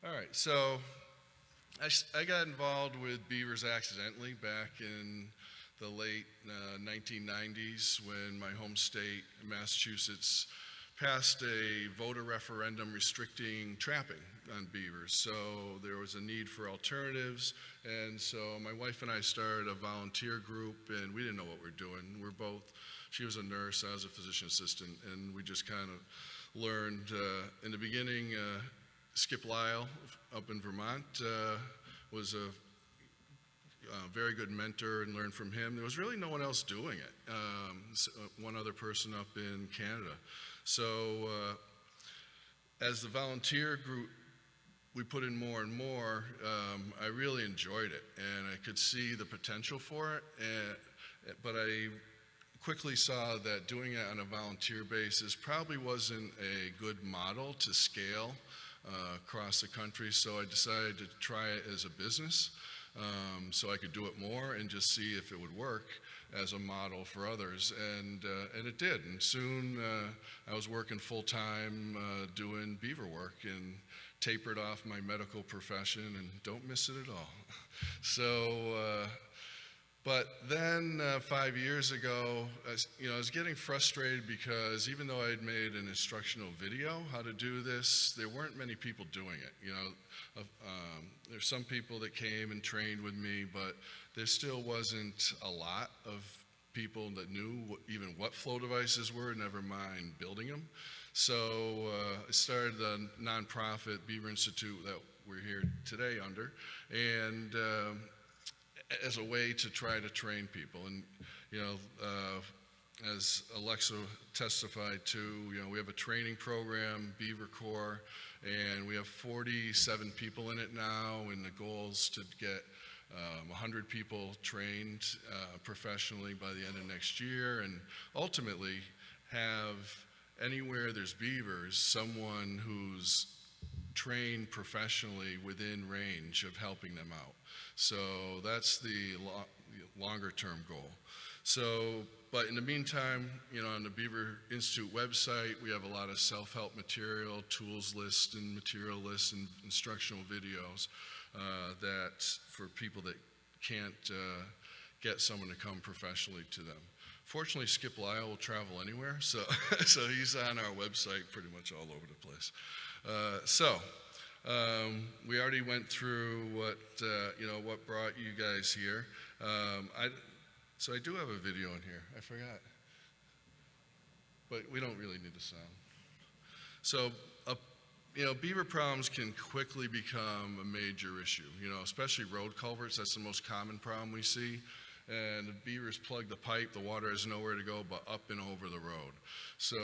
All right, so I got involved with beavers accidentally back in the late 1990s when my home state, Massachusetts, passed a voter referendum restricting trapping on beavers. So there was a need for alternatives, and so my wife and I started a volunteer group, and we didn't know what we were doing. She was a nurse, I was a physician assistant, and we just kind of learned. In the beginning, Skip Lyle up in Vermont was a very good mentor and learned from him. There was really no one else doing it, one other person up in Canada. So as the volunteer group, we put in more and more, I really enjoyed it and I could see the potential for it, but I quickly saw that doing it on a volunteer basis probably wasn't a good model to scale across the country, so I decided to try it as a business so I could do it more and just see if it would work as a model for others, and it did. And soon I was working full-time doing beaver work and tapered off my medical profession and don't miss it at all. So, but then 5 years ago, I was getting frustrated because even though I had made an instructional video how to do this, there weren't many people doing it. There's some people that came and trained with me, but there still wasn't a lot of people that knew even what flow devices were, never mind building them. So I started the nonprofit Beaver Institute that we're here today under, and as a way to try to train people. And as Alexa testified to, we have a training program, Beaver Corps, and we have 47 people in it now, and the goal is to get 100 people trained professionally by the end of next year, and ultimately have anywhere there's beavers, someone who's trained professionally within range of helping them out. So that's the longer term goal. So, but in the meantime, on the Beaver Institute website, we have a lot of self-help material, tools lists and material lists and instructional videos that for people that can't get someone to come professionally to them. Fortunately, Skip Lyle will travel anywhere, so he's on our website pretty much all over the place. We already went through what brought you guys here. So I do have a video in here. I forgot, but we don't really need the sound. So, beaver problems can quickly become a major issue. Especially road culverts. That's the most common problem we see. And the beavers plug the pipe. The water has nowhere to go but up and over the road. So.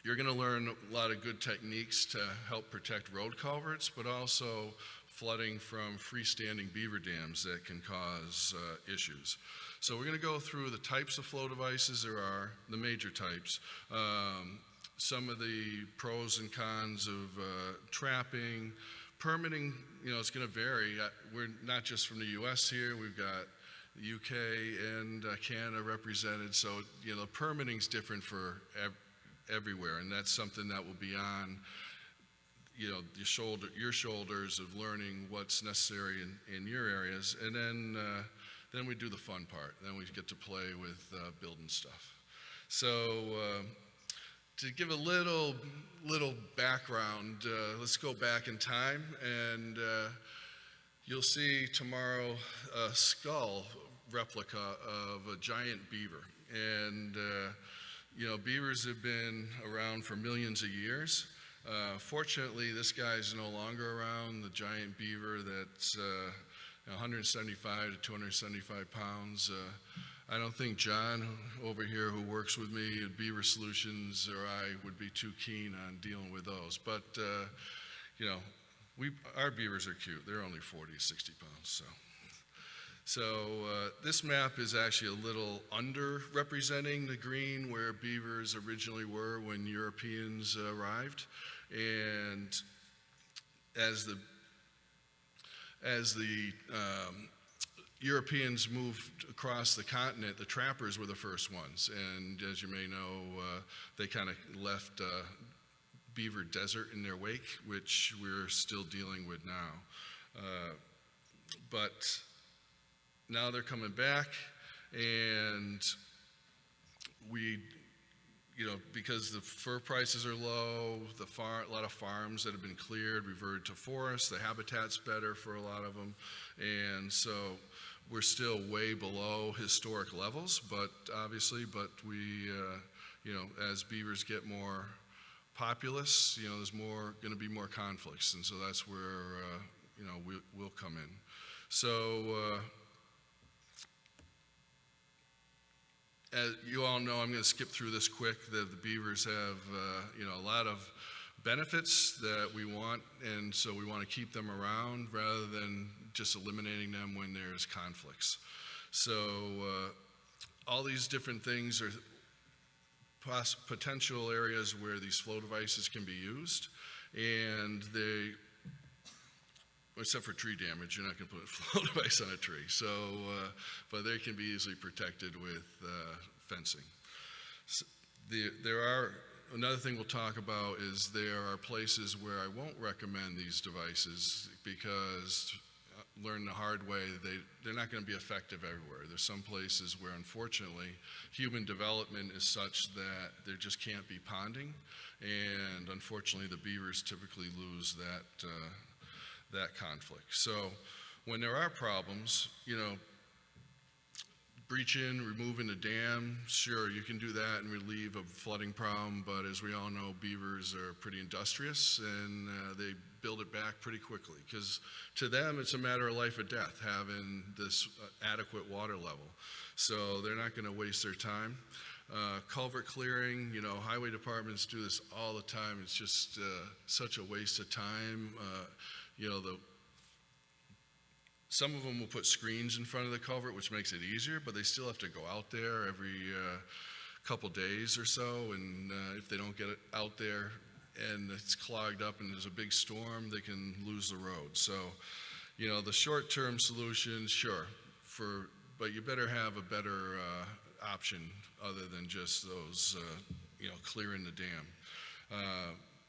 You're going to learn a lot of good techniques to help protect road culverts, but also flooding from freestanding beaver dams that can cause issues. So we're going to go through the types of flow devices there are, the major types, some of the pros and cons of trapping, permitting. It's going to vary. We're not just from the U.S. here. We've got the UK and Canada represented, so the permitting's different for everywhere, and that's something that will be on your shoulders of learning what's necessary in your areas, and then we do the fun part. Then we get to play with building stuff. So to give a little background, let's go back in time, and you'll see tomorrow a skull replica of a giant beaver, and beavers have been around for millions of years. Fortunately, this guy's no longer around. The giant beaver that's 175 to 275 pounds. I don't think John over here who works with me at Beaver Solutions or I would be too keen on dealing with those. But, our beavers are cute. They're only 40, 60 pounds, So this map is actually a little under-representing the green where beavers originally were when Europeans arrived. And as the Europeans moved across the continent, the trappers were the first ones. And as you may know, they kind of left beaver desert in their wake, which we're still dealing with now. But now they're coming back, and we, because the fur prices are low, a lot of farms that have been cleared reverted to forest, the habitat's better for a lot of them, and so we're still way below historic levels, but we, as beavers get more populous, there's going to be more conflicts, and so that's where, we'll come in. So, as you all know, I'm going to skip through this quick. The beavers have, a lot of benefits that we want, and so we want to keep them around rather than just eliminating them when there's conflicts. So all these different things are potential areas where these flow devices can be used, and they, except for tree damage, you're not going to put a flow device on a tree. So, but they can be easily protected with fencing. So another thing we'll talk about is there are places where I won't recommend these devices because learn the hard way, they're not going to be effective everywhere. There's some places where, unfortunately, human development is such that there just can't be ponding, and unfortunately, the beavers typically lose that conflict. So when there are problems, breaching, removing a dam, sure, you can do that and relieve a flooding problem, but as we all know, beavers are pretty industrious, and they build it back pretty quickly, because to them, it's a matter of life or death, having this adequate water level. So they're not gonna waste their time. Culvert clearing, highway departments do this all the time. It's just such a waste of time. Some of them will put screens in front of the culvert, which makes it easier, but they still have to go out there every couple days or so, and if they don't get it out there and it's clogged up and there's a big storm, they can lose the road. So, the short-term solutions, sure, but you better have a better option other than just those, clearing the dam.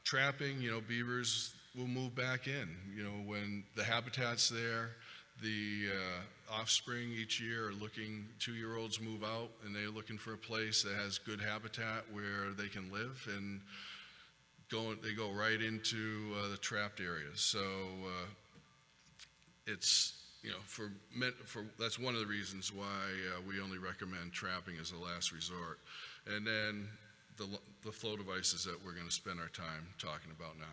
Trapping, beavers will move back in. When the habitat's there, the offspring each year are looking, 2-year-olds move out, and they're looking for a place that has good habitat where they can live, and they go right into the trapped areas. So it's, that's one of the reasons why we only recommend trapping as a last resort. And then the flow devices that we're going to spend our time talking about now.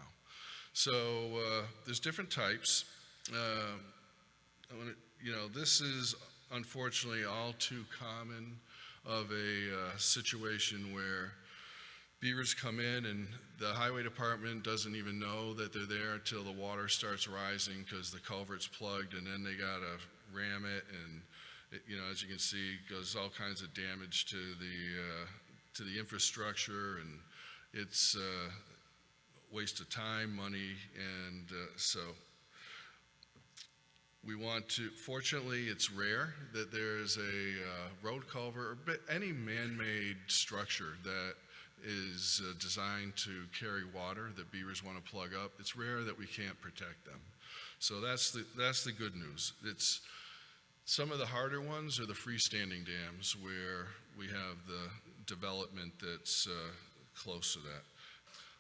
So there's different types. This is unfortunately all too common of a situation where beavers come in and the highway department doesn't even know that they're there until the water starts rising because the culvert's plugged, and then they gotta ram it, and as you can see, goes all kinds of damage to the infrastructure, and it's a waste of time, money, and so we want to, fortunately it's rare that there's a road culvert or any man-made structure that is designed to carry water that beavers want to plug up. It's rare that we can't protect them. So that's the good news. It's some of the harder ones are the freestanding dams where we have the development that's close to that.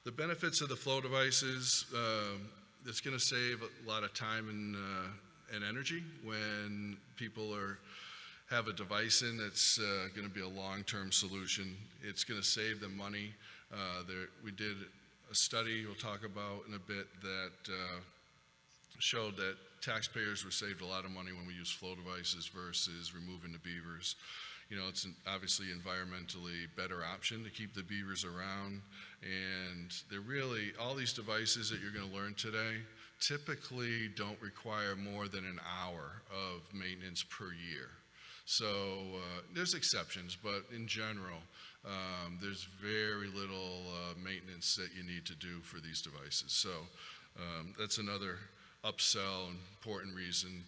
The benefits of the flow devices, it's going to save a lot of time and energy when people have a device in that's going to be a long-term solution. It's going to save them money. We did a study we'll talk about in a bit that showed that taxpayers were saved a lot of money when we use flow devices versus removing the beavers. It's obviously environmentally better option to keep the beavers around, and they're really, all these devices that you're going to learn today typically don't require more than an hour of maintenance per year. So there's exceptions, but in general, there's very little maintenance that you need to do for these devices. So that's another upsell, important reason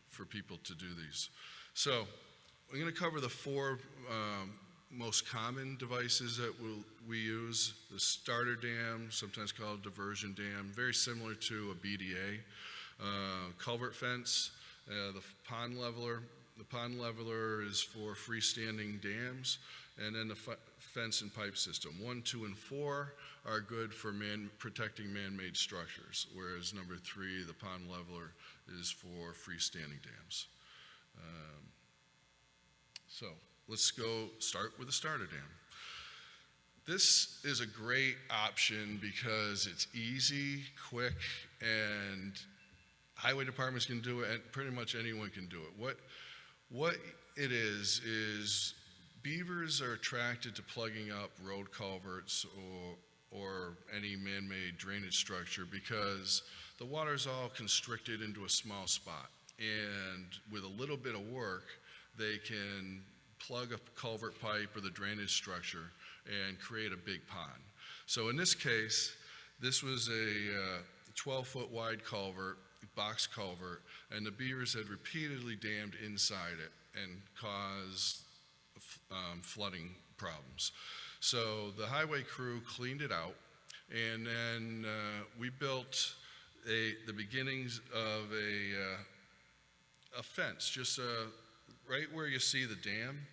for people to do these. So I'm going to cover the 4 most common devices that we use, the starter dam, sometimes called diversion dam, very similar to a BDA, culvert fence, the pond leveler. The pond leveler is for freestanding dams, and then the fence and pipe system. 1, 2, and 4 are good for protecting man-made structures, whereas number 3, the pond leveler, is for freestanding dams. So let's go start with the starter dam. This is a great option because it's easy, quick, and highway departments can do it, and pretty much anyone can do it. What it is beavers are attracted to plugging up road culverts or any man-made drainage structure because the water's all constricted into a small spot. And with a little bit of work, they can plug a culvert pipe or the drainage structure and create a big pond. So in this case, this was a 12-foot wide culvert, box culvert, and the beavers had repeatedly dammed inside it and caused flooding problems. So the highway crew cleaned it out, and then we built the beginnings of a fence, just right where you see the dam.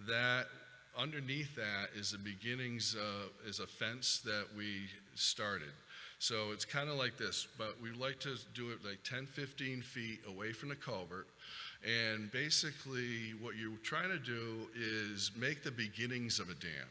That underneath that is the beginnings is a fence that we started. So it's kind of like this, but we like to do it like 10, 15 feet away from the culvert. And basically what you're trying to do is make the beginnings of a dam.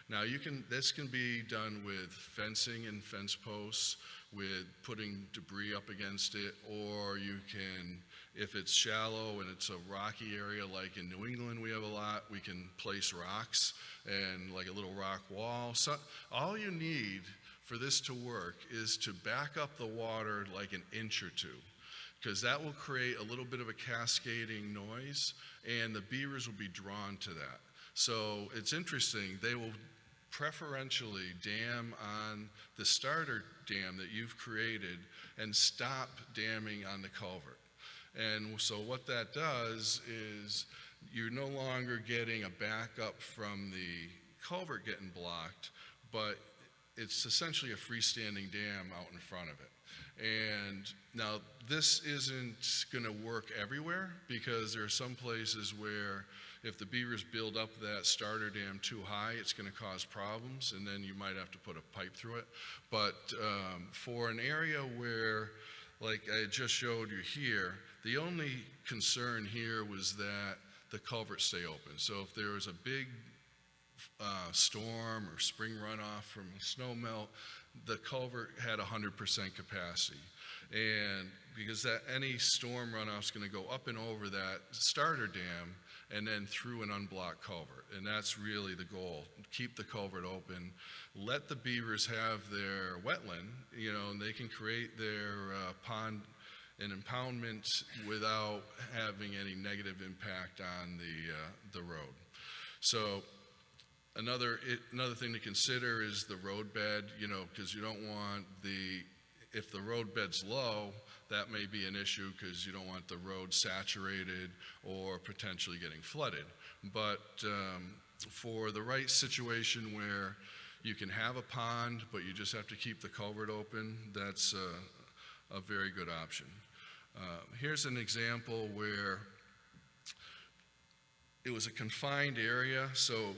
Now this can be done with fencing and fence posts, with putting debris up against it, or you can, if it's shallow and it's a rocky area like in New England we have a lot, we can place rocks and like a little rock wall. So all you need for this to work is to back up the water like an inch or two, because that will create a little bit of a cascading noise and the beavers will be drawn to that. So it's interesting, they will preferentially dam on the starter dam that you've created and stop damming on the culvert. And so what that does is you're no longer getting a backup from the culvert getting blocked, but it's essentially a freestanding dam out in front of it. And now this isn't going to work everywhere because there are some places where if the beavers build up that starter dam too high, it's going to cause problems, and then you might have to put a pipe through it. But for an area where, like I just showed you here, the only concern here was that the culvert stay open. So if there was a big storm or spring runoff from a snow melt, the culvert had 100% capacity. And because any storm runoff is going to go up and over that starter dam and then through an unblocked culvert. And that's really the goal. Keep the culvert open. Let the beavers have their wetland, and they can create their pond and impoundment without having any negative impact on the road. So another thing to consider is the road bed, because you don't want if the road bed's low, that may be an issue because you don't want the road saturated or potentially getting flooded. But for the right situation where you can have a pond, but you just have to keep the culvert open, that's a very good option. Here's an example where it was a confined area, so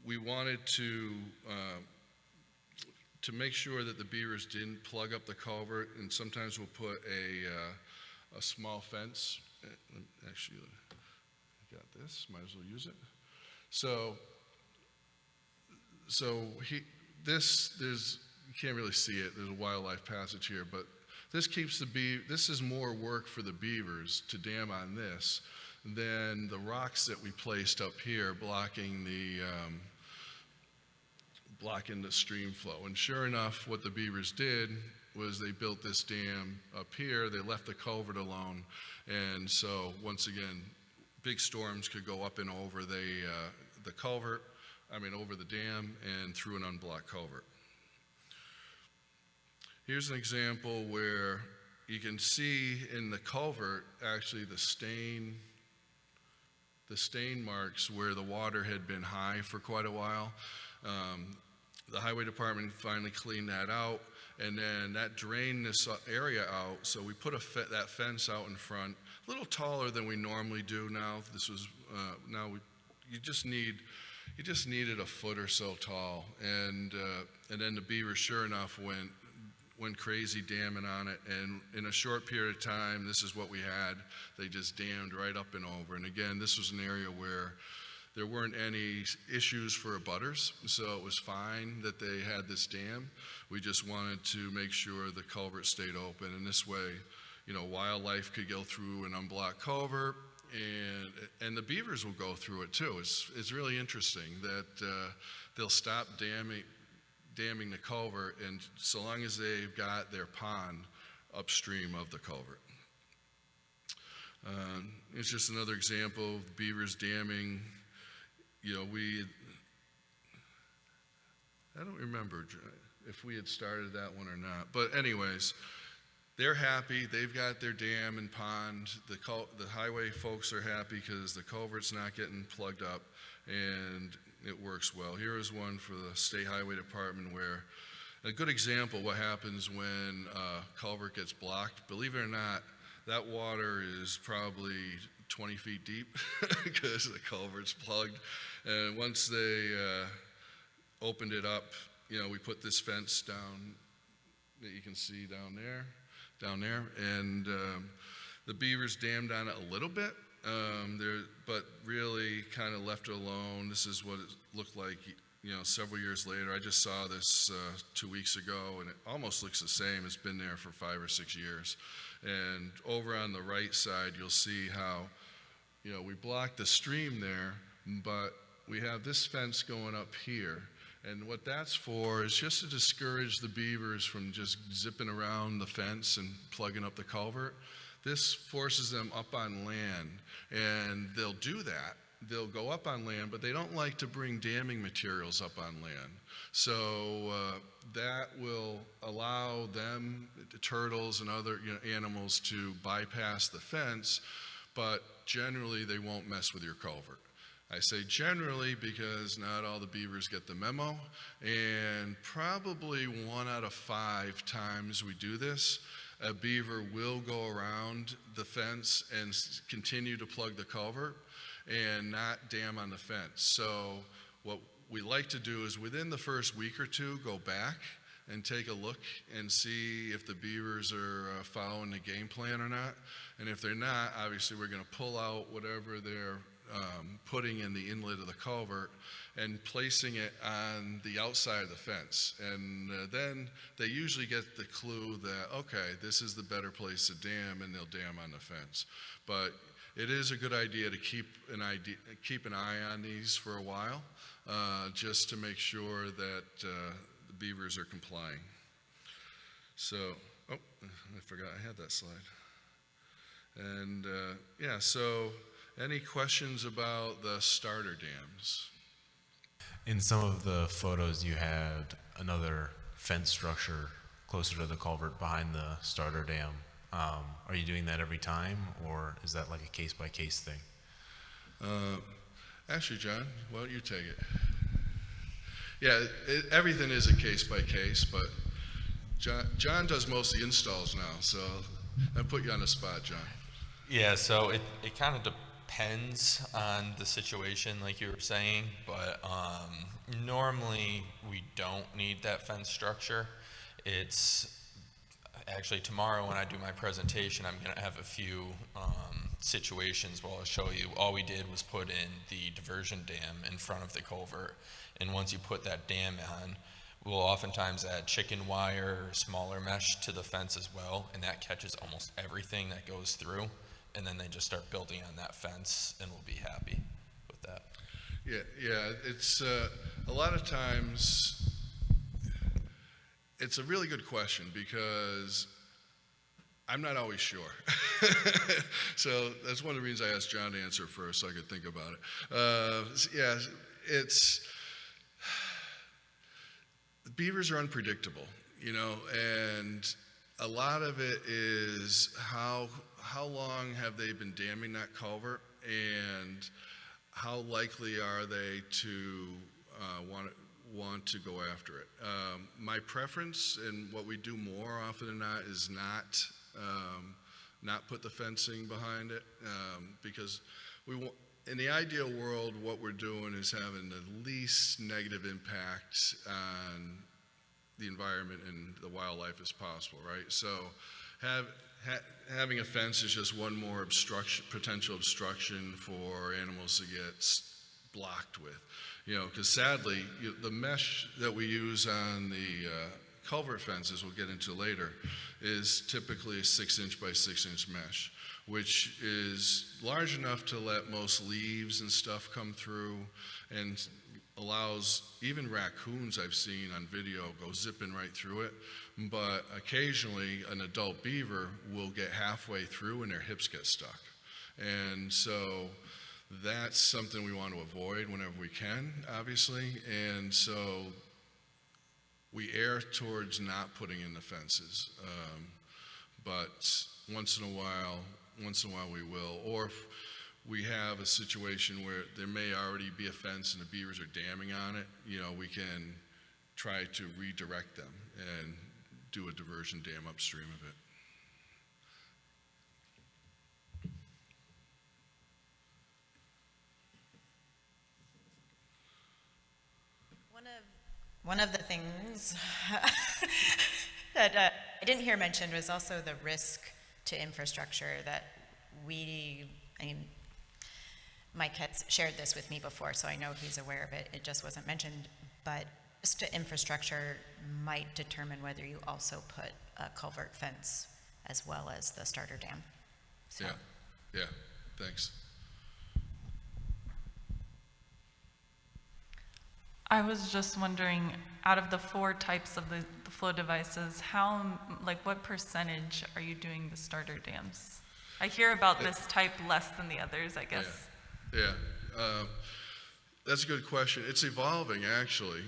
we wanted to make sure that the beavers didn't plug up the culvert, and sometimes we'll put a small fence. Actually, I got this, might as well use it. You can't really see it, there's a wildlife passage here, but this is more work for the beavers to dam on this than the rocks that we placed up here blocking the stream flow. And sure enough, what the beavers did was they built this dam up here, they left the culvert alone, and so once again, big storms could go up and over the culvert, over the dam and through an unblocked culvert. Here's an example where you can see in the culvert, actually the stain the stain marks where the water had been high for quite a while. The highway department finally cleaned that out, and then that drained this area out, so we put that fence out in front, a little taller than we normally do now. This was, you just needed a foot or so tall, and then the beavers, sure enough, went crazy damming on it, and in a short period of time, this is what we had. They just dammed right up and over, and again, this was an area where there weren't any issues for abutters, so it was fine that they had this dam. We just wanted to make sure the culvert stayed open, and this way, wildlife could go through an unblocked culvert, and the beavers will go through it too. It's really interesting that they'll stop damming the culvert, and so long as they've got their pond upstream of the culvert. It's just another example of beavers damming. I don't remember if we had started that one or not, but anyways, they're happy. They've got their dam and pond. The highway folks are happy because the culvert's not getting plugged up, and it works well. Here is one for the State Highway Department where a good example what happens when a culvert gets blocked. Believe it or not, that water is probably 20 feet deep because the culvert's plugged. And once they opened it up, we put this fence down that you can see down there, and the beavers dammed on it a little bit, but really kind of left it alone. This is what it looked like, several years later. I just saw this 2 weeks ago, and it almost looks the same. It's been there for 5 or 6 years. And over on the right side, you'll see how, we blocked the stream there, but we have this fence going up here. And what that's for is just to discourage the beavers from just zipping around the fence and plugging up the culvert. This forces them up on land, and they'll do that. They'll go up on land, but they don't like to bring damming materials up on land. So that will allow them, the turtles and other animals, to bypass the fence, but generally they won't mess with your culvert. I say generally because not all the beavers get the memo, and probably 1 out of 5 times we do this, a beaver will go around the fence and continue to plug the culvert and not dam on the fence. So what we like to do is within the first week or two, go back and take a look and see if the beavers are following the game plan or not. And if they're not, obviously we're going to pull out whatever they're putting in the inlet of the culvert and placing it on the outside of the fence. And then they usually get the clue that, okay, this is the better place to dam, and they'll dam on the fence. But it is a good idea to keep an eye on these for a while, just to make sure that the beavers are complying. So, oh, I forgot I had that slide. And yeah, so any questions about the starter dams? In some of the photos, you had another fence structure closer to the culvert behind the starter dam. Are you doing that every time, or is that like a case-by-case thing? Actually, John, why don't you take it? Yeah, everything is a case-by-case, but John does most of the installs now, so I put you on the spot, John. Yeah, so it kind of depends on the situation, like you were saying, but normally we don't need that fence structure. It's actually tomorrow when I do my presentation, I'm going to have a few situations where I'll show you. All we did was put in the diversion dam in front of the culvert, and once you put that dam on, we'll oftentimes add chicken wire or smaller mesh to the fence as well, and that catches almost everything that goes through. And then they just start building on that fence, and we'll be happy with that. Yeah, it's a lot of times, it's a really good question because I'm not always sure. So that's one of the reasons I asked John to answer first so I could think about it. Yeah, beavers are unpredictable, and a lot of it is how how long have they been damming that culvert, and how likely are they to want to go after it? My preference, and what we do more often than not, is not put the fencing behind it, because in the ideal world, what we're doing is having the least negative impact on the environment and the wildlife as possible, right? So having a fence is just one more potential obstruction for animals to get blocked with. Because sadly, the mesh that we use on the culvert fences, we'll get into later, is typically a 6-inch by 6-inch mesh, which is large enough to let most leaves and stuff come through, and allows even raccoons I've seen on video go zipping right through it. But occasionally an adult beaver will get halfway through and their hips get stuck. And so that's something we want to avoid whenever we can, obviously. And so we err towards not putting in the fences. But once in a while we will. Or if we have a situation where there may already be a fence and the beavers are damming on it, we can try to redirect them and do a diversion dam upstream of it. One of the things that I didn't hear mentioned was also the risk to infrastructure that Mike had shared this with me before, so I know he's aware of it. It just wasn't mentioned, but risk to infrastructure might determine whether you also put a culvert fence as well as the starter dam. So. Yeah, thanks. I was just wondering, out of the 4 types of the flow devices, what percentage are you doing the starter dams? I hear about this type less than the others, I guess. Yeah. That's a good question. It's evolving, actually.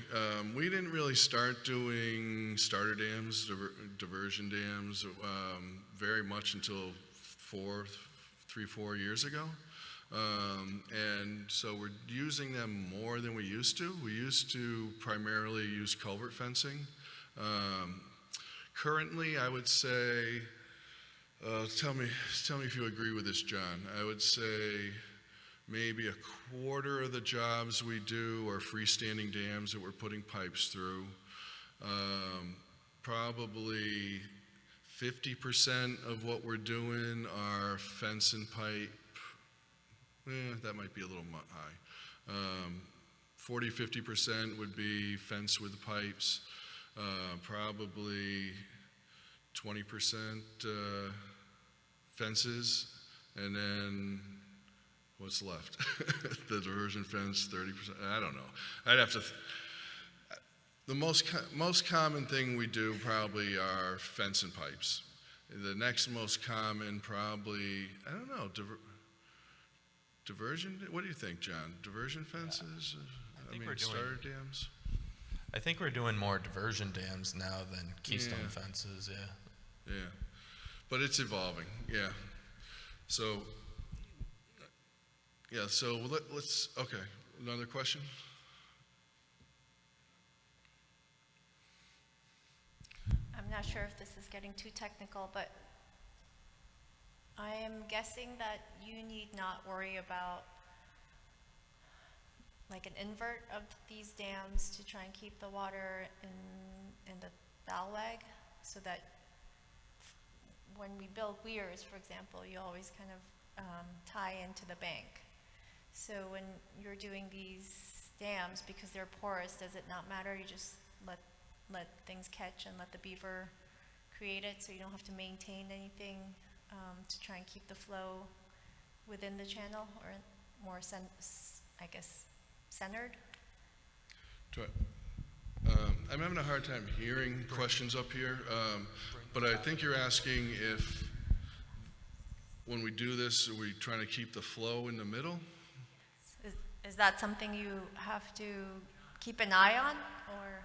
We didn't really start doing starter dams, diversion dams, very much until 3-4 years ago. And so we're using them more than we used to. We used to primarily use culvert fencing. Currently, I would say, tell me if you agree with this, John. I would say maybe 1/4 of the jobs we do are freestanding dams that we're putting pipes through. Probably 50% of what we're doing are fence and pipe. That might be a little high. 40-50% would be fence with pipes. Probably 20% fences, and then what's left? The diversion fence, 30%. I don't know. I'd have to. The most common thing we do probably are fence and pipes. The next most common probably, I don't know. Diversion? What do you think, John? Diversion fences? I think we're doing starter dams? I think we're doing more diversion dams now than keystone fences, Yeah, but it's evolving, yeah. So, let's, okay, another question? I'm not sure if this is getting too technical, but I am guessing that you need not worry about like an invert of these dams to try and keep the water in the bow leg, so that when we build weirs, for example, you always kind of tie into the bank. So when you're doing these dams, because they're porous, does it not matter? You just let things catch and let the beaver create it, so you don't have to maintain anything to try and keep the flow within the channel, or more, I guess, centered? I'm having a hard time hearing questions up here, but I think you're asking if when we do this, are we trying to keep the flow in the middle? Is that something you have to keep an eye on, or?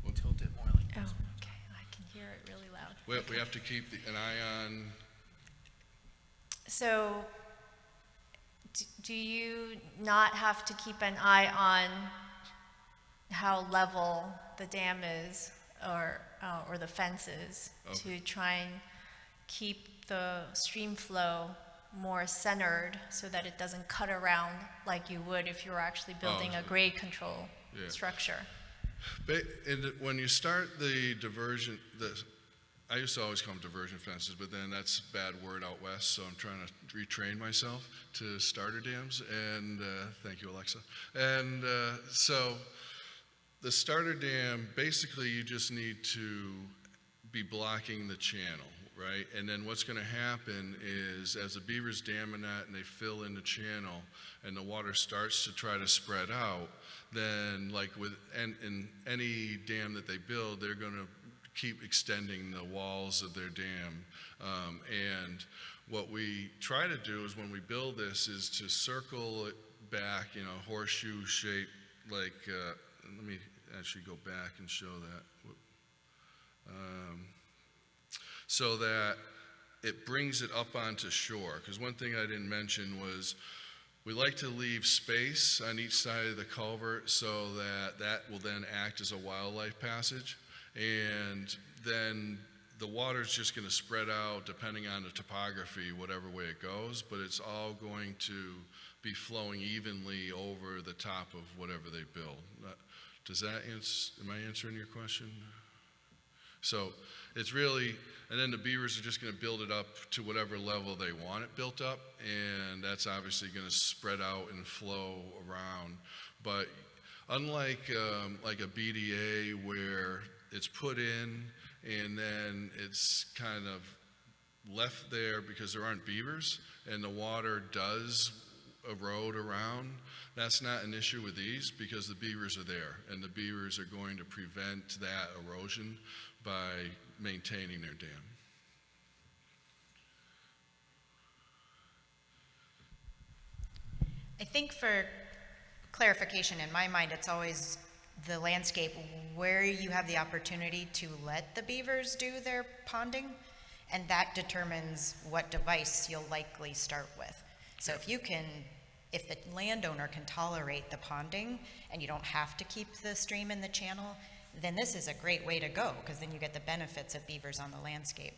We'll tilt it more like this. Oh, okay, I can hear it really loud. We have to keep an eye on, So, do you not have to keep an eye on how level the dam is or the fence is to try and keep the stream flow more centered so that it doesn't cut around like you would if you were actually building a grade control structure? when you start the diversion, I used to always call them diversion fences, but then that's a bad word out west, so I'm trying to retrain myself to starter dams, and thank you, Alexa. And so the starter dam, basically you just need to be blocking the channel, right? And then what's going to happen is as the beavers damming that and they fill in the channel and the water starts to try to spread out, then like in any dam that they build, they're going to keep extending the walls of their dam. And what we try to do is when we build this is to circle it back, horseshoe shape, like, let me actually go back and show that. So that it brings it up onto shore. Because one thing I didn't mention was we like to leave space on each side of the culvert so that that will then act as a wildlife passage. And then the water's just going to spread out depending on the topography, whatever way it goes, but it's all going to be flowing evenly over the top of whatever they build. Does that answer, am I answering your question? So it's really, and then the beavers are just going to build it up to whatever level they want it built up, and that's obviously going to spread out and flow around. But unlike like a BDA where it's put in and then it's kind of left there because there aren't beavers and the water does erode around, that's not an issue with these because the beavers are there and the beavers are going to prevent that erosion by maintaining their dam. I think for clarification, in my mind, it's always the landscape where you have the opportunity to let the beavers do their ponding, and that determines what device you'll likely start with. So if the landowner can tolerate the ponding and you don't have to keep the stream in the channel, then this is a great way to go because then you get the benefits of beavers on the landscape.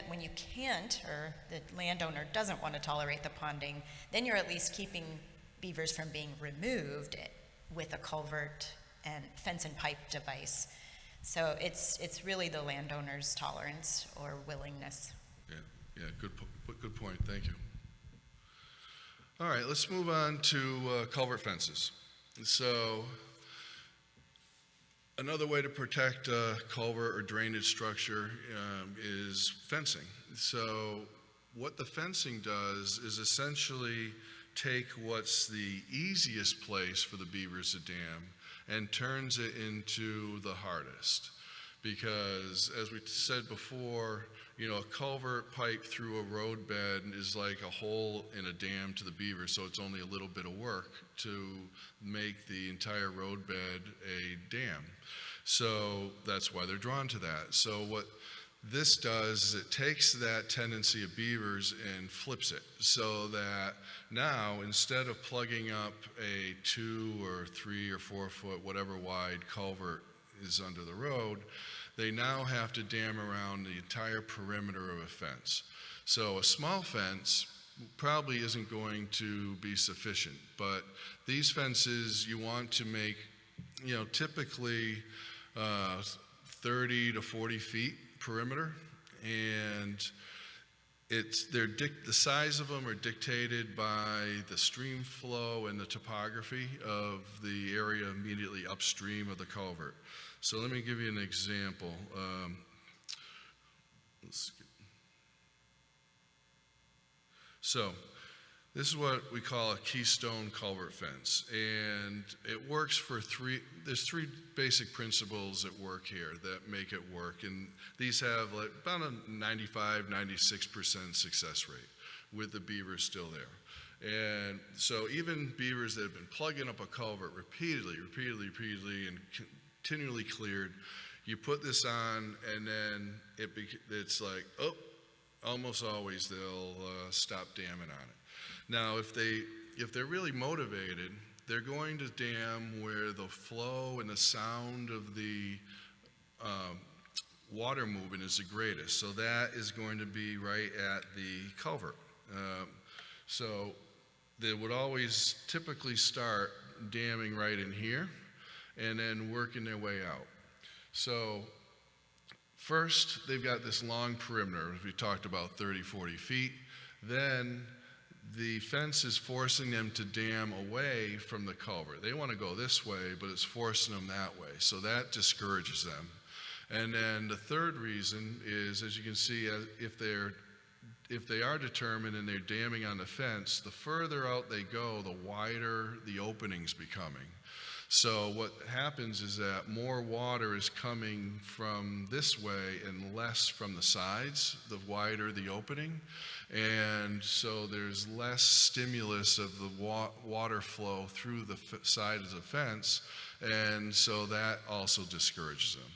When you can't, or the landowner doesn't want to tolerate the ponding, then you're at least keeping beavers from being removed with a culvert and fence and pipe device. So it's really the landowner's tolerance or willingness. Yeah, good point, thank you. All right, let's move on to culvert fences. So another way to protect a culvert or drainage structure is fencing. So what the fencing does is essentially take what's the easiest place for the beavers to dam and turns it into the hardest. Because as we said before, a culvert pipe through a road bed is like a hole in a dam to the beaver, so it's only a little bit of work to make the entire road bed a dam. So that's why they're drawn to that. So what this does is it takes that tendency of beavers and flips it so that now instead of plugging up a 2 or 3 or 4 foot, whatever wide culvert is under the road, they now have to dam around the entire perimeter of a fence. So a small fence probably isn't going to be sufficient, but these fences you want to make, typically 30 to 40 feet perimeter, and the size of them are dictated by the stream flow and the topography of the area immediately upstream of the culvert. So let me give you an example. So this is what we call a keystone culvert fence, and it works for there's three basic principles at work here that make it work, and these have like about a 95-96% success rate with the beavers still there. And so even beavers that have been plugging up a culvert repeatedly and continually cleared, You put this on, and then it's like, oh, almost always they'll stop damming on it. Now, if they're really motivated, they're going to dam where the flow and the sound of the water movement is the greatest. So that is going to be right at the culvert. So they would always typically start damming right in here and then working their way out. So first, they've got this long perimeter. We talked about 30, 40 feet. Then the fence is forcing them to dam away from the culvert. They want to go this way, but it's forcing them that way. So that discourages them. And then the third reason is, as you can see, if they are determined and they're damming on the fence, the further out they go, the wider the opening's becoming. So what happens is that more water is coming from this way and less from the sides, the wider the opening. And so there's less stimulus of the water flow through the side of the fence, and so that also discourages them.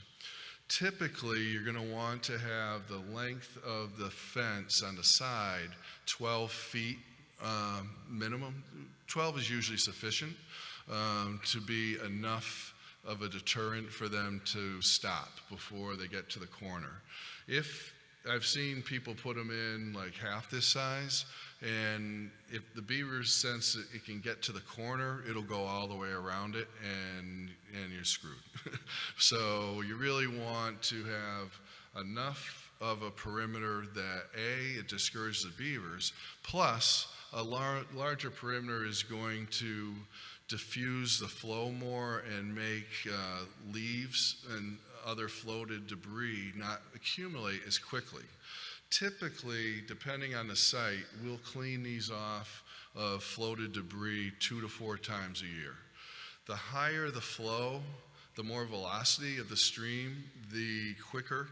Typically, you're going to want to have the length of the fence on the side 12 feet minimum. 12 is usually sufficient to be enough of a deterrent for them to stop before they get to the corner. If I've seen people put them in like half this size, and if the beavers sense that it can get to the corner, it'll go all the way around it, and you're screwed. So you really want to have enough of a perimeter that A, it discourages the beavers, plus a larger perimeter is going to diffuse the flow more and make leaves and other floated debris not accumulate as quickly. Typically, depending on the site, we'll clean these off of floated debris 2 to 4 times a year. The higher the flow, the more velocity of the stream, the quicker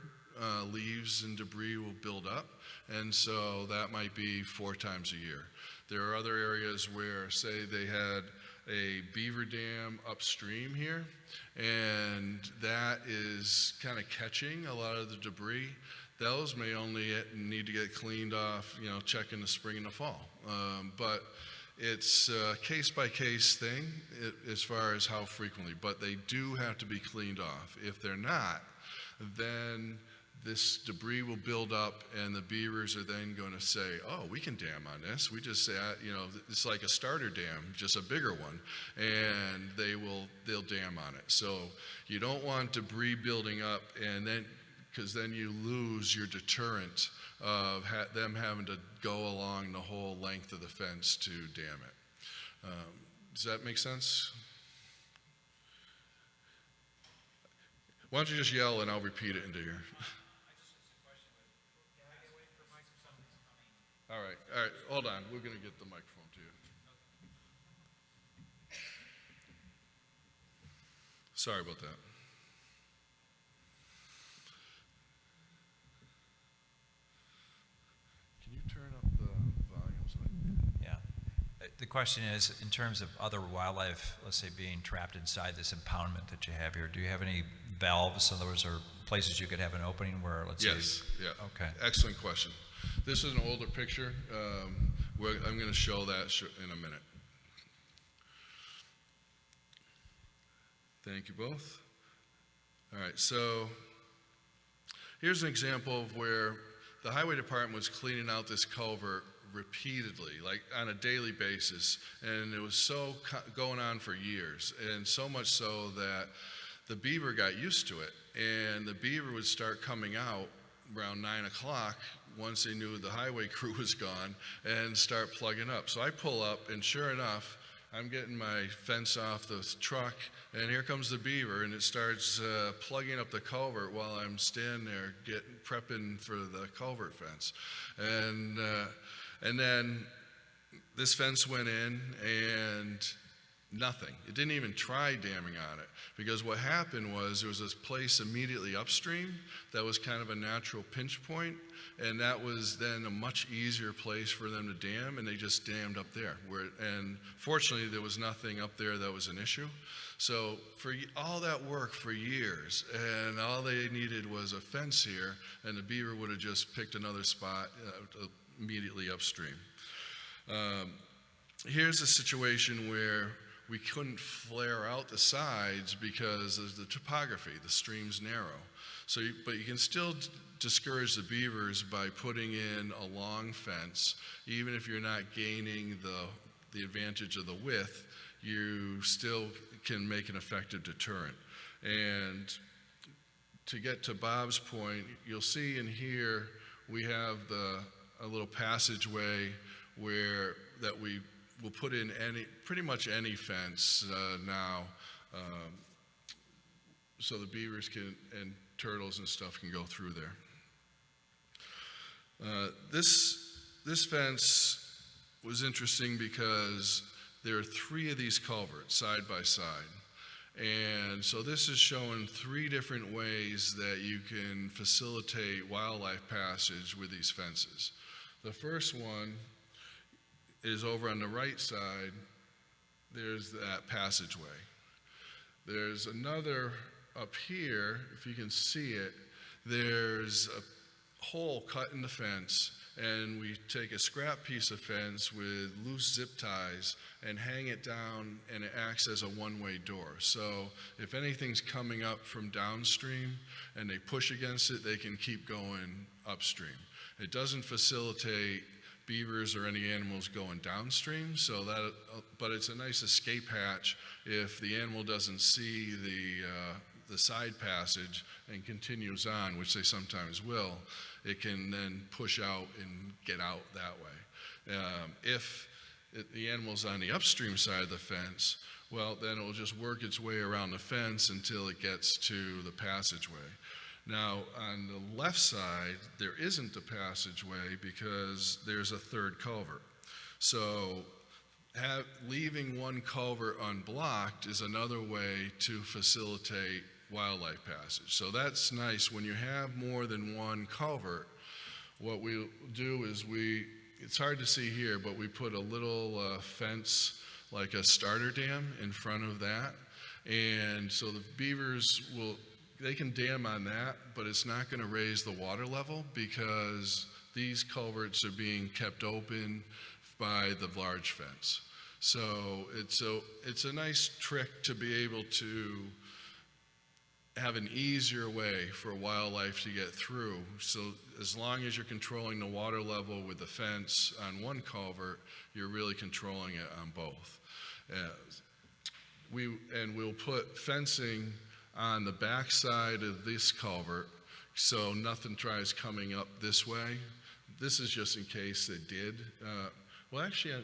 leaves and debris will build up, and so that might be 4 times a year. There are other areas where, say, they had a beaver dam upstream here, and that is kind of catching a lot of the debris. Those may only need to get cleaned off, check in the spring and the fall. But it's a case-by-case thing as far as how frequently, but they do have to be cleaned off. If they're not, then this debris will build up, and the beavers are then going to say, oh, we can dam on this. We just say, it's like a starter dam, just a bigger one, and they'll dam on it. So you don't want debris building up, and then, because then you lose your deterrent of them having to go along the whole length of the fence to dam it. Does that make sense? Why don't you just yell and I'll repeat it into here. All right, hold on. We're going to get the microphone to you. Sorry about that. Can you turn up the volume? Yeah. The question is, in terms of other wildlife, let's say being trapped inside this impoundment that you have here, do you have any valves? In other words, or places you could have an opening where, let's say... Yes, yeah. Okay. Excellent question. This is an older picture. I'm going to show that in a minute. Thank you both. All right, so here's an example of where the highway department was cleaning out this culvert repeatedly, like on a daily basis, and it was going on for years, and so much so that the beaver got used to it, and the beaver would start coming out around 9 o'clock once they knew the highway crew was gone and start plugging up. So I pull up, and sure enough, I'm getting my fence off the truck, and here comes the beaver, and it starts plugging up the culvert while I'm standing there prepping for the culvert fence. And then this fence went in, and nothing. It didn't even try damming on it, because what happened was there was this place immediately upstream that was kind of a natural pinch point, and that was then a much easier place for them to dam, and they just dammed up there. And fortunately, there was nothing up there that was an issue. So for all that work for years, and all they needed was a fence here, and the beaver would have just picked another spot immediately upstream. Here's a situation where we couldn't flare out the sides because of the topography. The stream's narrow. So, but you can still discourage the beavers by putting in a long fence. Even if you're not gaining the advantage of the width, you still can make an effective deterrent. And to get to Bob's point, you'll see in here we have a little passageway that we will put in pretty much any fence now, so the beavers and turtles and stuff can go through there. This fence was interesting because there are 3 of these culverts side by side. And so this is showing 3 different ways that you can facilitate wildlife passage with these fences. The first one is over on the right side. There's that passageway. There's another up here, if you can see it. There's a hole cut in the fence, and we take a scrap piece of fence with loose zip ties and hang it down, and it acts as a one-way door. So if anything's coming up from downstream and they push against it, they can keep going upstream. It doesn't facilitate beavers or any animals going downstream, but it's a nice escape hatch if the animal doesn't see the side passage and continues on, which they sometimes will. It can then push out and get out that way. If the animal's on the upstream side of the fence, well, then it will just work its way around the fence until it gets to the passageway. Now, on the left side, there isn't a passageway because there's a third culvert. So leaving one culvert unblocked is another way to facilitate wildlife passage. So that's nice. When you have more than one culvert, what we do is it's hard to see here, but we put a little fence, like a starter dam, in front of that. And so the beavers they can dam on that, but it's not going to raise the water level because these culverts are being kept open by the large fence. So it's a nice trick to be able to have an easier way for wildlife to get through. So as long as you're controlling the water level with the fence on one culvert, you're really controlling it on both. We'll put fencing on the back side of this culvert so nothing tries coming up this way. This is just in case it did. Well, actually,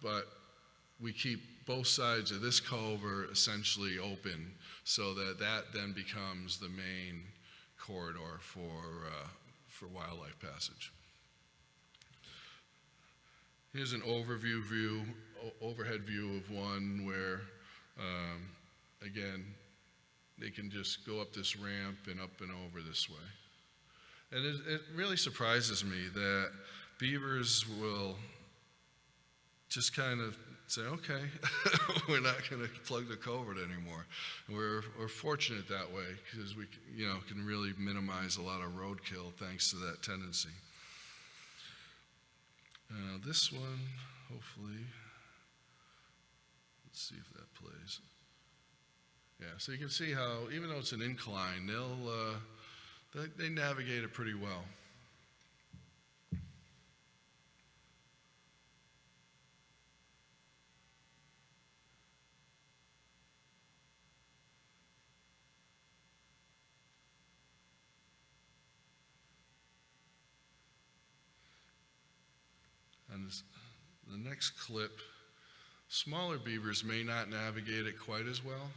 but we keep both sides of this culvert essentially open so that then becomes the main corridor for wildlife passage. Here's an overhead view of one where, again, they can just go up this ramp and up and over this way. And it really surprises me that beavers will just kind of say, okay, we're not going to plug the culvert anymore. We're fortunate that way because we can really minimize a lot of roadkill thanks to that tendency. This one, hopefully, let's see if that plays. Yeah, so you can see how even though it's an incline, they navigate it pretty well. And the next clip, smaller beavers may not navigate it quite as well,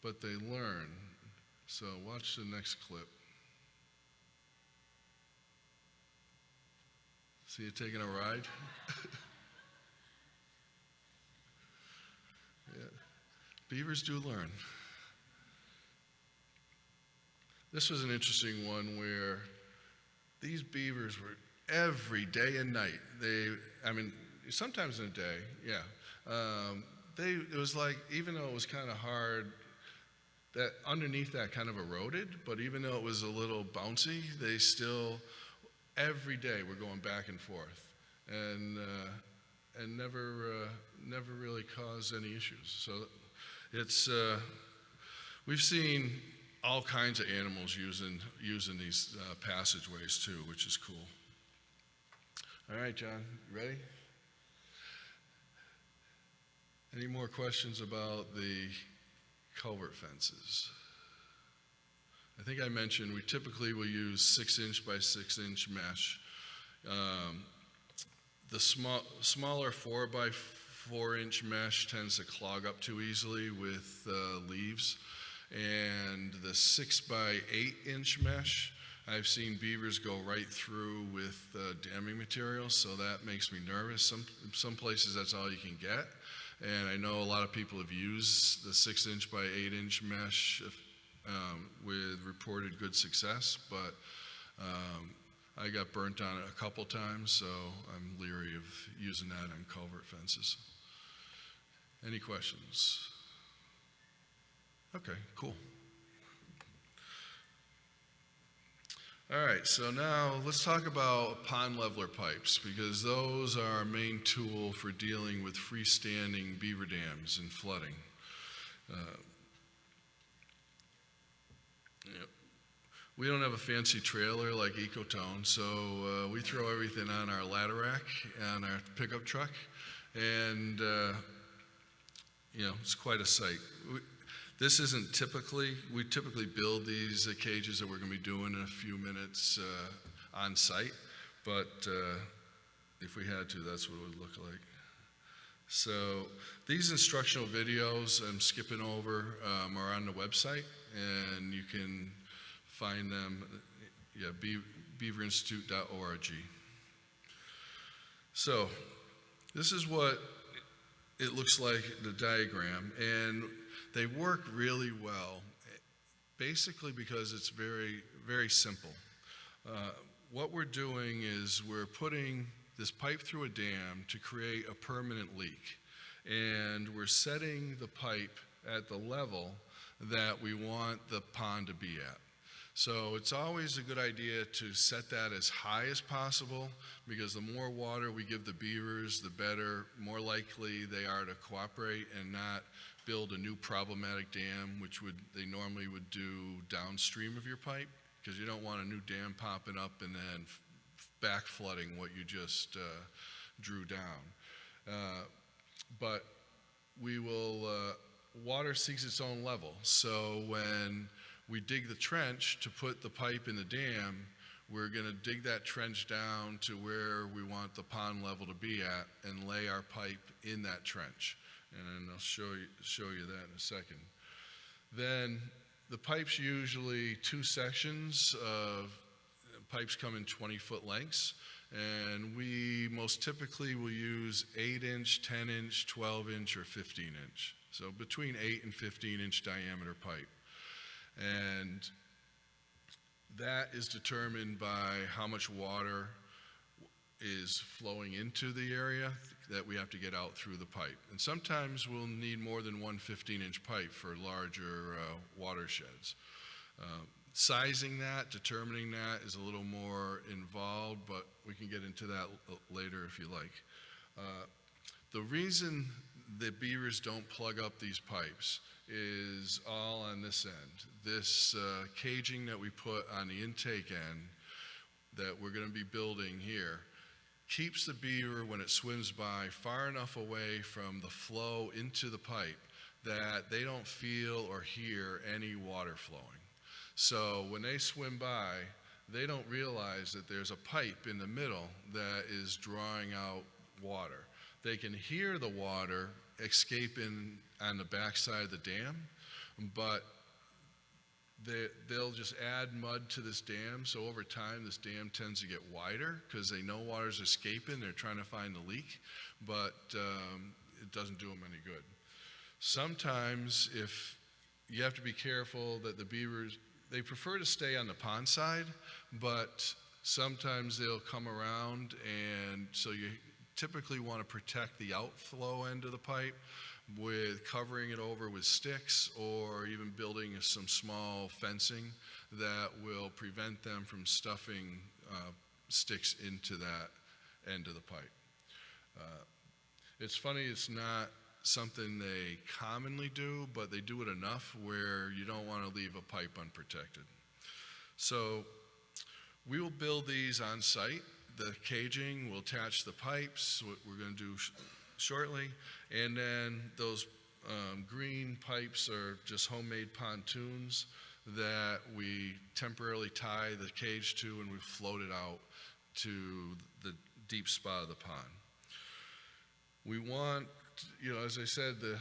but they learn. So watch the next clip. See you taking a ride? Yeah. Beavers do learn. This was an interesting one where these beavers were every day and night. I mean, sometimes in a day, yeah. It was like, even though it was kind of hard, that underneath that kind of eroded, but even though it was a little bouncy, they still, every day were going back and forth and never really caused any issues. So it's, we've seen all kinds of animals using these passageways too, which is cool. All right, John, you ready? Any more questions about the culvert fences? I think I mentioned we typically will use 6-inch by 6-inch mesh. The smaller 4 by 4-inch mesh tends to clog up too easily with leaves. And the 6 by 8-inch mesh, I've seen beavers go right through with damming material, so that makes me nervous. Some places that's all you can get. And I know a lot of people have used the 6-inch by 8-inch mesh with reported good success, but I got burnt on it a couple times, so I'm leery of using that on culvert fences. Any questions? Okay, cool. All right, so now let's talk about pond leveler pipes, because those are our main tool for dealing with freestanding beaver dams and flooding. We don't have a fancy trailer like Ecotone, so we throw everything on our ladder rack on our pickup truck, and it's quite a sight. This isn't typically, we typically build these cages that we're going to be doing in a few minutes on site, but if we had to, that's what it would look like. So these instructional videos I'm skipping over are on the website, and you can find them, beaverinstitute.org. So this is what it looks like, the diagram, and they work really well, basically because it's very, very simple. What we're doing is we're putting this pipe through a dam to create a permanent leak, and we're setting the pipe at the level that we want the pond to be at. So it's always a good idea to set that as high as possible, because the more water we give the beavers, the better, more likely they are to cooperate and not build a new problematic dam, which they normally would do downstream of your pipe, because you don't want a new dam popping up and then back flooding what you just drew down. But we will, water seeks its own level. So when we dig the trench to put the pipe in the dam, we're going to dig that trench down to where we want the pond level to be at and lay our pipe in that trench. And I'll show you that in a second. Then the pipe's usually 2 sections of pipes come in 20-foot lengths, and we most typically will use 8-inch, 10-inch, 12-inch, or 15-inch. So between 8 and 15-inch diameter pipe. And that is determined by how much water is flowing into the area that we have to get out through the pipe. And sometimes we'll need more than one 15-inch pipe for larger watersheds. Sizing that, determining that is a little more involved, but we can get into that later if you like. The reason that beavers don't plug up these pipes is all on this end. This caging that we put on the intake end that we're going to be building here keeps the beaver, when it swims by, far enough away from the flow into the pipe that they don't feel or hear any water flowing. So when they swim by, they don't realize that there's a pipe in the middle that is drawing out water. They can hear the water escaping on the backside of the dam, but they'll just add mud to this dam, so over time, this dam tends to get wider because they know water's escaping, they're trying to find the leak, but it doesn't do them any good. Sometimes if you have to be careful that the beavers, they prefer to stay on the pond side, but sometimes they'll come around, and so you typically want to protect the outflow end of the pipe with covering it over with sticks or even building some small fencing that will prevent them from stuffing sticks into that end of the pipe. It's funny, it's not something they commonly do, but they do it enough where you don't want to leave a pipe unprotected. So we will build these on site. The caging will attach the pipes, what we're going to do shortly, and then those green pipes are just homemade pontoons that we temporarily tie the cage to, and we float it out to the deep spot of the pond. We want, you know, as I said, the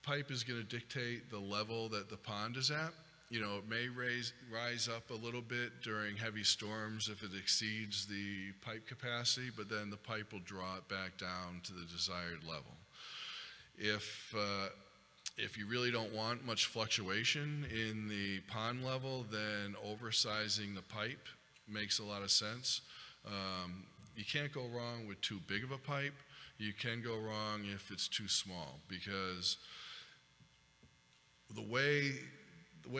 pipe is going to dictate the level that the pond is at. You know, it may rise up a little bit during heavy storms if it exceeds the pipe capacity, but then the pipe will draw it back down to the desired level. If you really don't want much fluctuation in the pond level, then oversizing the pipe makes a lot of sense. You can't go wrong with too big of a pipe. You can go wrong if it's too small, because the way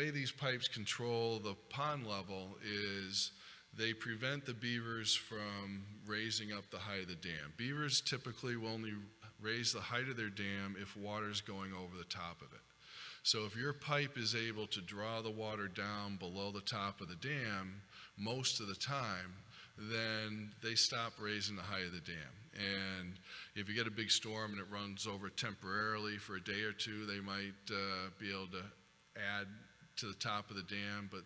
these pipes control the pond level is they prevent the beavers from raising up the height of the dam. Beavers typically will only raise the height of their dam if water's going over the top of it. So if your pipe is able to draw the water down below the top of the dam most of the time, then they stop raising the height of the dam. And if you get a big storm and it runs over temporarily for a day or two, they might be able to add to the top of the dam, but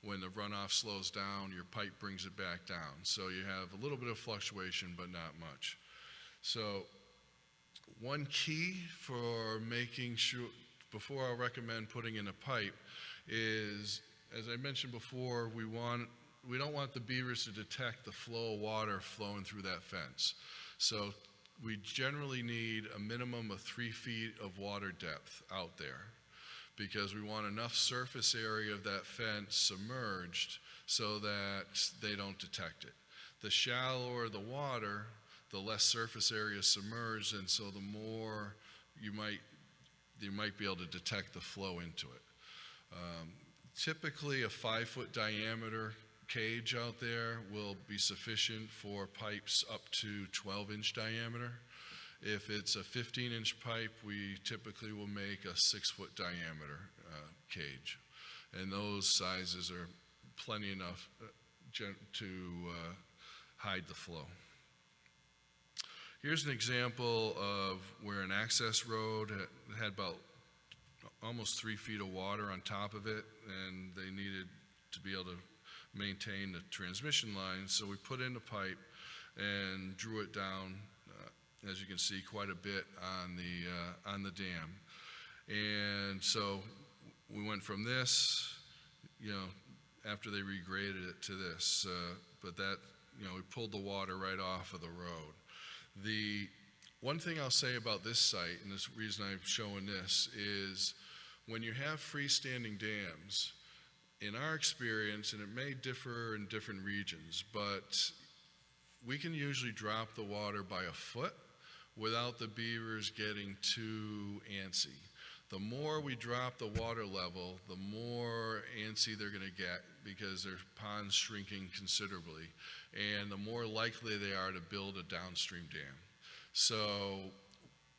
when the runoff slows down, your pipe brings it back down. So you have a little bit of fluctuation, but not much. So one key for making sure, before I'll recommend putting in a pipe, is, as I mentioned before, we don't want the beavers to detect the flow of water flowing through that fence. So we generally need a minimum of 3 feet of water depth out there, because we want enough surface area of that fence submerged so that they don't detect it. The shallower the water, the less surface area submerged, and so the more you might be able to detect the flow into it. Typically a 5-foot diameter cage out there will be sufficient for pipes up to 12-inch diameter. If it's a 15-inch pipe, we typically will make a 6-foot diameter cage. And those sizes are plenty enough to hide the flow. Here's an example of where an access road had about almost 3 feet of water on top of it, and they needed to be able to maintain the transmission line. So we put in the pipe and drew it down, as you can see, quite a bit on the dam. And so we went from this, you know, after they regraded it, to this. But that, you know, we pulled the water right off of the road. The one thing I'll say about this site, and this reason I'm showing this, is when you have freestanding dams, in our experience, and it may differ in different regions, but we can usually drop the water by a foot without the beavers getting too antsy. The more we drop the water level, the more antsy they're going to get, because their pond's shrinking considerably, and the more likely they are to build a downstream dam. So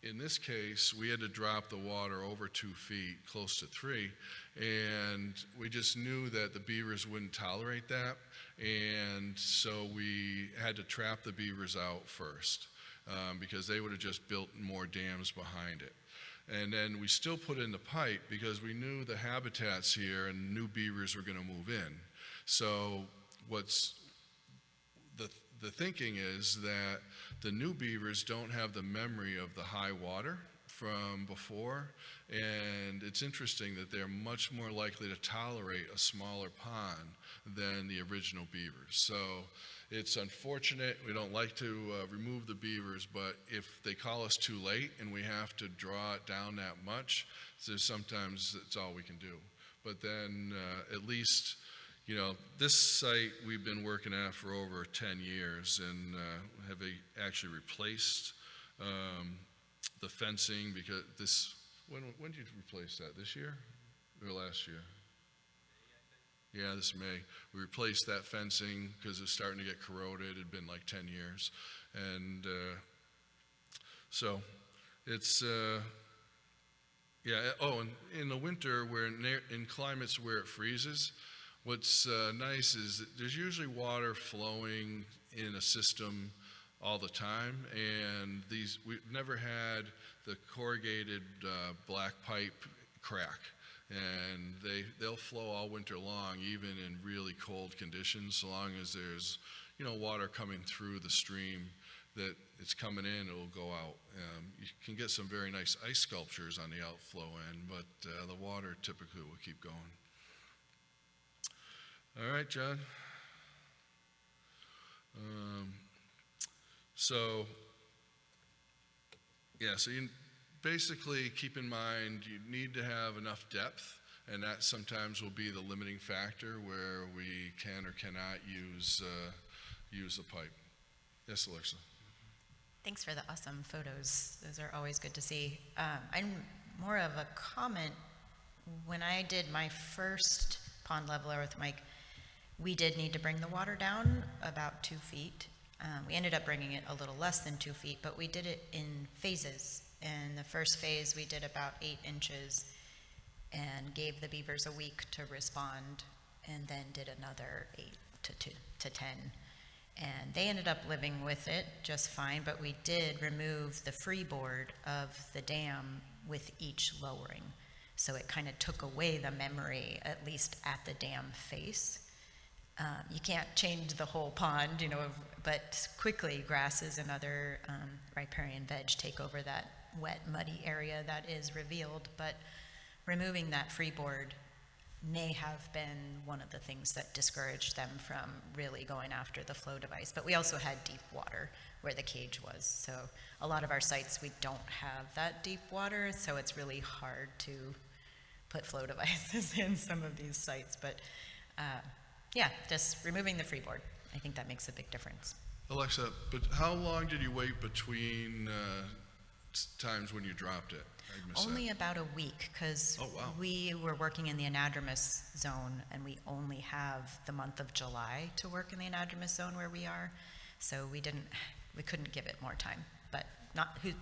in this case, we had to drop the water over 2 feet, close to 3, and we just knew that the beavers wouldn't tolerate that, and so we had to trap the beavers out first, because they would have just built more dams behind it. And then we still put in the pipe because we knew the habitats here and new beavers were going to move in. So what's the thinking is that the new beavers don't have the memory of the high water from before, and it's interesting that they're much more likely to tolerate a smaller pond than the original beavers. So it's unfortunate. We don't like to remove the beavers, but if they call us too late and we have to draw it down that much, so sometimes it's all we can do. But then at least, you know, this site we've been working at for over 10 years and have actually replaced the fencing because this, when did you replace that? This year or last year? Yeah, this May. We replaced that fencing because it was starting to get corroded. It had been like 10 years. And so it's, yeah, oh, and in the winter, in climates where it freezes, what's nice is that there's usually water flowing in a system all the time, and we've never had the corrugated black pipe crack, and they'll flow all winter long, even in really cold conditions, so long as there's, you know, water coming through the stream that it's coming in, it'll go out. You can get some very nice ice sculptures on the outflow end, but the water typically will keep going. All right, John. So you basically keep in mind you need to have enough depth, and that sometimes will be the limiting factor where we can or cannot use the pipe. Yes, Alexa. Thanks for the awesome photos. Those are always good to see. I'm more of a comment. When I did my first pond leveler with Mike, we did need to bring the water down about 2 feet. We ended up bringing it a little less than 2 feet, but we did it in phases. In the first phase, we did about 8 inches and gave the beavers a week to respond, and then did another 8 to 10. And they ended up living with it just fine, but we did remove the freeboard of the dam with each lowering. So it kind of took away the memory, at least at the dam face. You can't change the whole pond, you know, but quickly grasses and other riparian veg take over that wet, muddy area that is revealed. But removing that freeboard may have been one of the things that discouraged them from really going after the flow device. But we also had deep water where the cage was. So a lot of our sites, we don't have that deep water, so it's really hard to put flow devices in some of these sites. But yeah, just removing the freeboard, I think that makes a big difference. Alexa, but how long did you wait between times when you dropped it? I missed Only that. about a week, because Oh, wow. we were working in the anadromous zone, and we only have the month of July to work in the anadromous zone where we are. So we couldn't give it more time. But I'm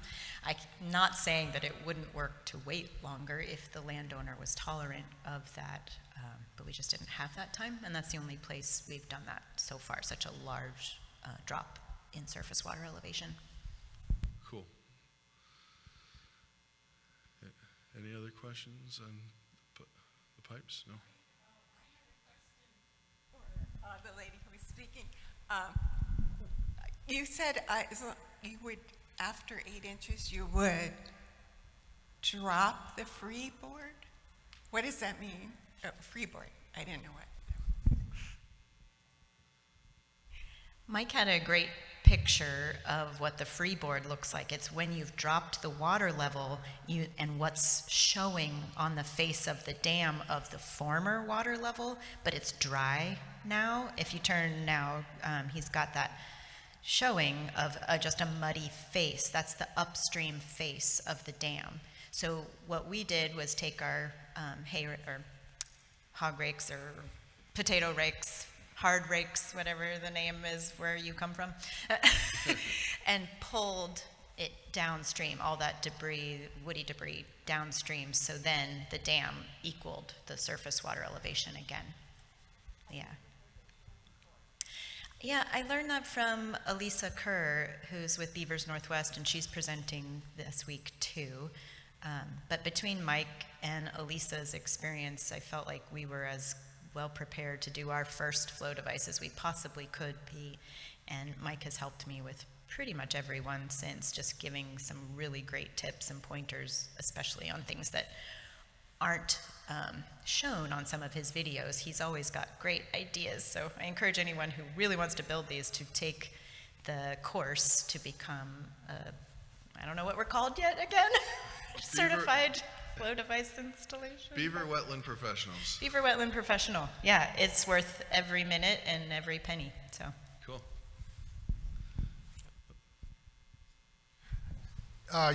not saying that it wouldn't work to wait longer if the landowner was tolerant of that, but we just didn't have that time, and that's the only place we've done that so far, such a large drop in surface water elevation. Cool. Any other questions on the pipes? No? For the lady who was speaking. You said you would, after 8 inches, you would drop the freeboard? What does that mean? Freeboard, I didn't know what. Mike had a great picture of what the freeboard looks like. It's when you've dropped the water level and what's showing on the face of the dam of the former water level, but it's dry now. If you turn now, he's got that showing of just a muddy face. That's the upstream face of the dam. So what we did was take our hog rakes or potato rakes, hard rakes, whatever the name is where you come from, and pulled it downstream, all that debris, woody debris downstream, so then the dam equaled the surface water elevation again. Yeah, I learned that from Elisa Kerr, who's with Beavers Northwest, and she's presenting this week too. But between Mike and Elisa's experience, I felt like we were as well prepared to do our first flow device as we possibly could be. And Mike has helped me with pretty much everyone since, just giving some really great tips and pointers, especially on things that aren't shown on some of his videos. He's always got great ideas. So I encourage anyone who really wants to build these to take the course to become, I don't know what we're called yet again, certified flow device installation. Beaver Wetland Professionals. Beaver Wetland Professional. Yeah, it's worth every minute and every penny. So Cool.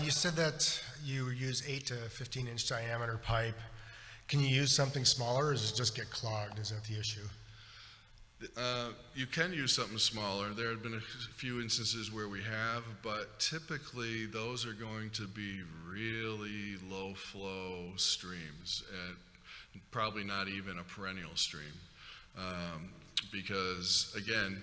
You said that you use 8 to 15 inch diameter pipe. Can you use something smaller, or does it just get clogged? Is that the issue? You can use something smaller. There have been a few instances where we have, but typically those are going to be really low flow streams, and probably not even a perennial stream. Because again,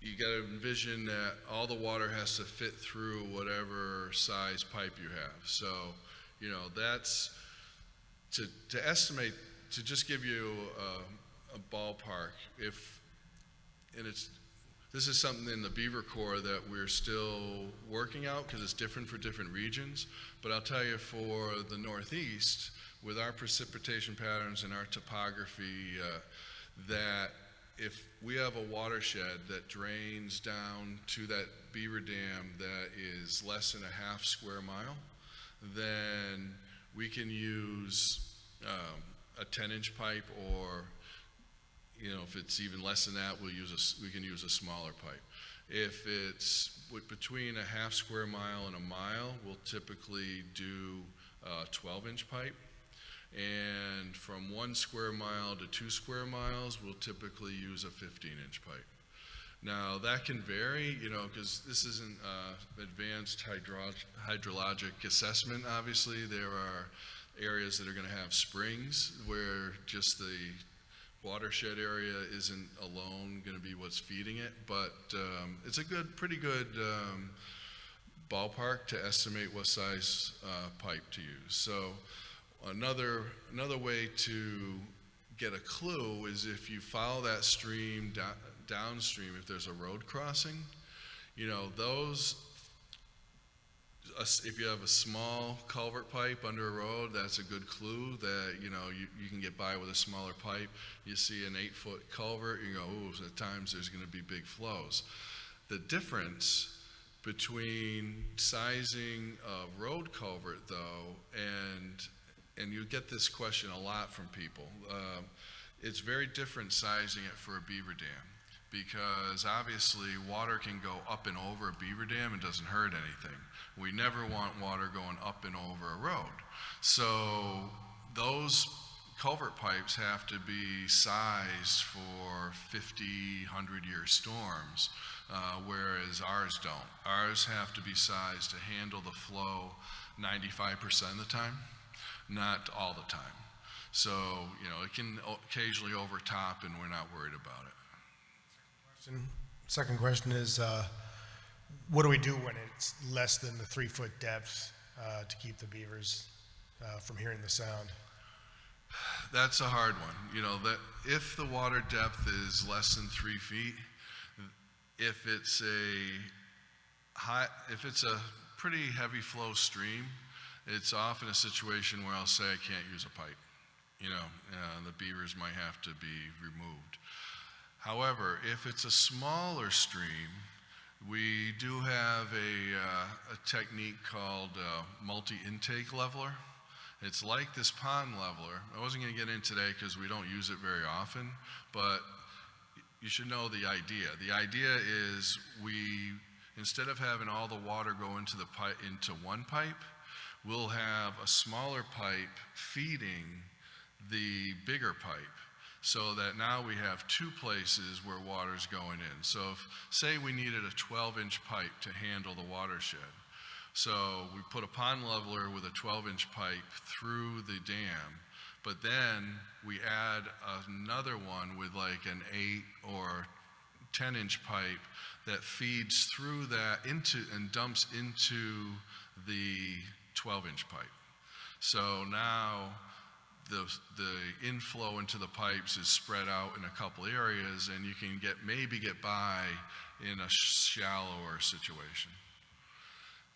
you got to envision that all the water has to fit through whatever size pipe you have. So, you know, that's to estimate, to just give you a ballpark, this is something in the Beaver Corps that we're still working out because it's different for different regions, but I'll tell you for the Northeast, with our precipitation patterns and our topography, that if we have a watershed that drains down to that beaver dam that is less than a half square mile, then we can use a 10-inch pipe, or, you know, if it's even less than that, we can use a smaller pipe. If it's between a half square mile and a mile, we'll typically do a 12-inch pipe. And from 1 square mile to 2 square miles, we'll typically use a 15-inch pipe. Now, that can vary, you know, because this isn't advanced hydrologic assessment, obviously. There are areas that are going to have springs where just the watershed area isn't alone going to be what's feeding it, but it's a pretty good ballpark to estimate what size pipe to use. So another way to get a clue is if you follow that stream downstream, if there's a road crossing, you know, if you have a small culvert pipe under a road, that's a good clue that, you know, you can get by with a smaller pipe. You see an 8-foot culvert, you go, ooh, at times there's going to be big flows. The difference between sizing a road culvert, though, and you get this question a lot from people, it's very different sizing it for a beaver dam, because obviously water can go up and over a beaver dam and doesn't hurt anything. We never want water going up and over a road. So those culvert pipes have to be sized for 50, 100-year storms, whereas ours don't. Ours have to be sized to handle the flow 95% of the time, not all the time. So, you know, it can occasionally overtop and we're not worried about it. Second question is, what do we do when it's less than the 3-foot depth to keep the beavers from hearing the sound? That's a hard one. You know, that if the water depth is less than 3 feet, if it's a pretty heavy flow stream, it's often a situation where I'll say I can't use a pipe. You know, the beavers might have to be removed. However, if it's a smaller stream, we do have a technique called multi-intake leveler. It's like this pond leveler. I wasn't going to get in today because we don't use it very often, but you should know the idea. The idea is instead of having all the water go into one pipe, we'll have a smaller pipe feeding the bigger pipe, so that now we have 2 places where water's going in. So say we needed a 12-inch pipe to handle the watershed. So we put a pond leveler with a 12-inch pipe through the dam, but then we add another one with like an 8 or 10-inch pipe that feeds through that and dumps into the 12-inch pipe. So now the inflow into the pipes is spread out in a couple areas, and you can maybe get by in a shallower situation.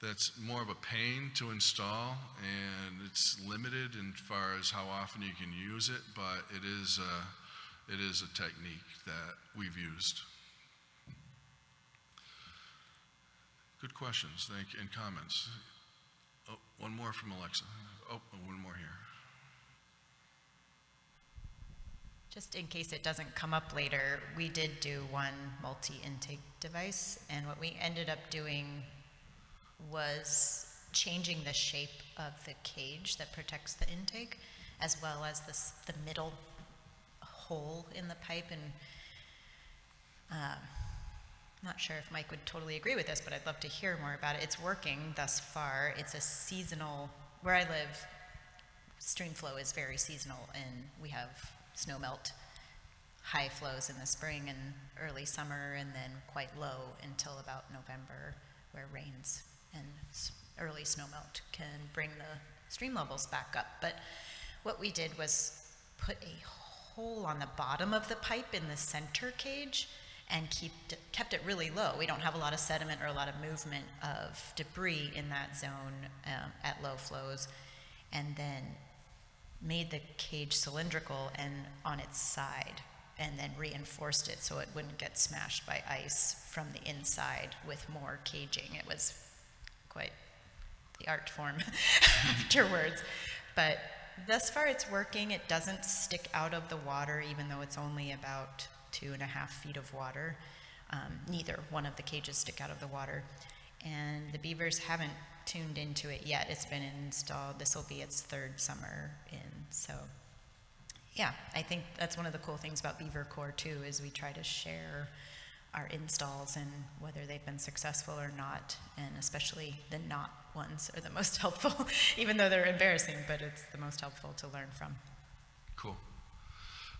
That's more of a pain to install, and it's limited in far as how often you can use it, but it is a technique that we've used. Good questions, thank you, and comments. Oh, one more from Alexa. Oh, one more here. Just in case it doesn't come up later, we did do one multi-intake device, and what we ended up doing was changing the shape of the cage that protects the intake, as well as the middle hole in the pipe. And I'm not sure if Mike would totally agree with this, but I'd love to hear more about it. It's working thus far. It's a seasonal, where I live, stream flow is very seasonal, and we have snow melt, high flows in the spring and early summer, and then quite low until about November, where rains and early snow melt can bring the stream levels back up. But what we did was put a hole on the bottom of the pipe in the center cage and kept it really low. We don't have a lot of sediment or a lot of movement of debris in that zone at low flows, and then made the cage cylindrical and on its side, and then reinforced it so it wouldn't get smashed by ice from the inside with more caging. It was quite the art form afterwards. But thus far it's working. It doesn't stick out of the water, even though it's only about 2.5 feet of water. Neither one of the cages stick out of the water. And the beavers haven't tuned into it yet. It's been installed. This will be its third summer in. So yeah, I think that's one of the cool things about Beaver Core too, is we try to share our installs and whether they've been successful or not, and especially the not ones are the most helpful, even though they're embarrassing, but it's the most helpful to learn from. Cool.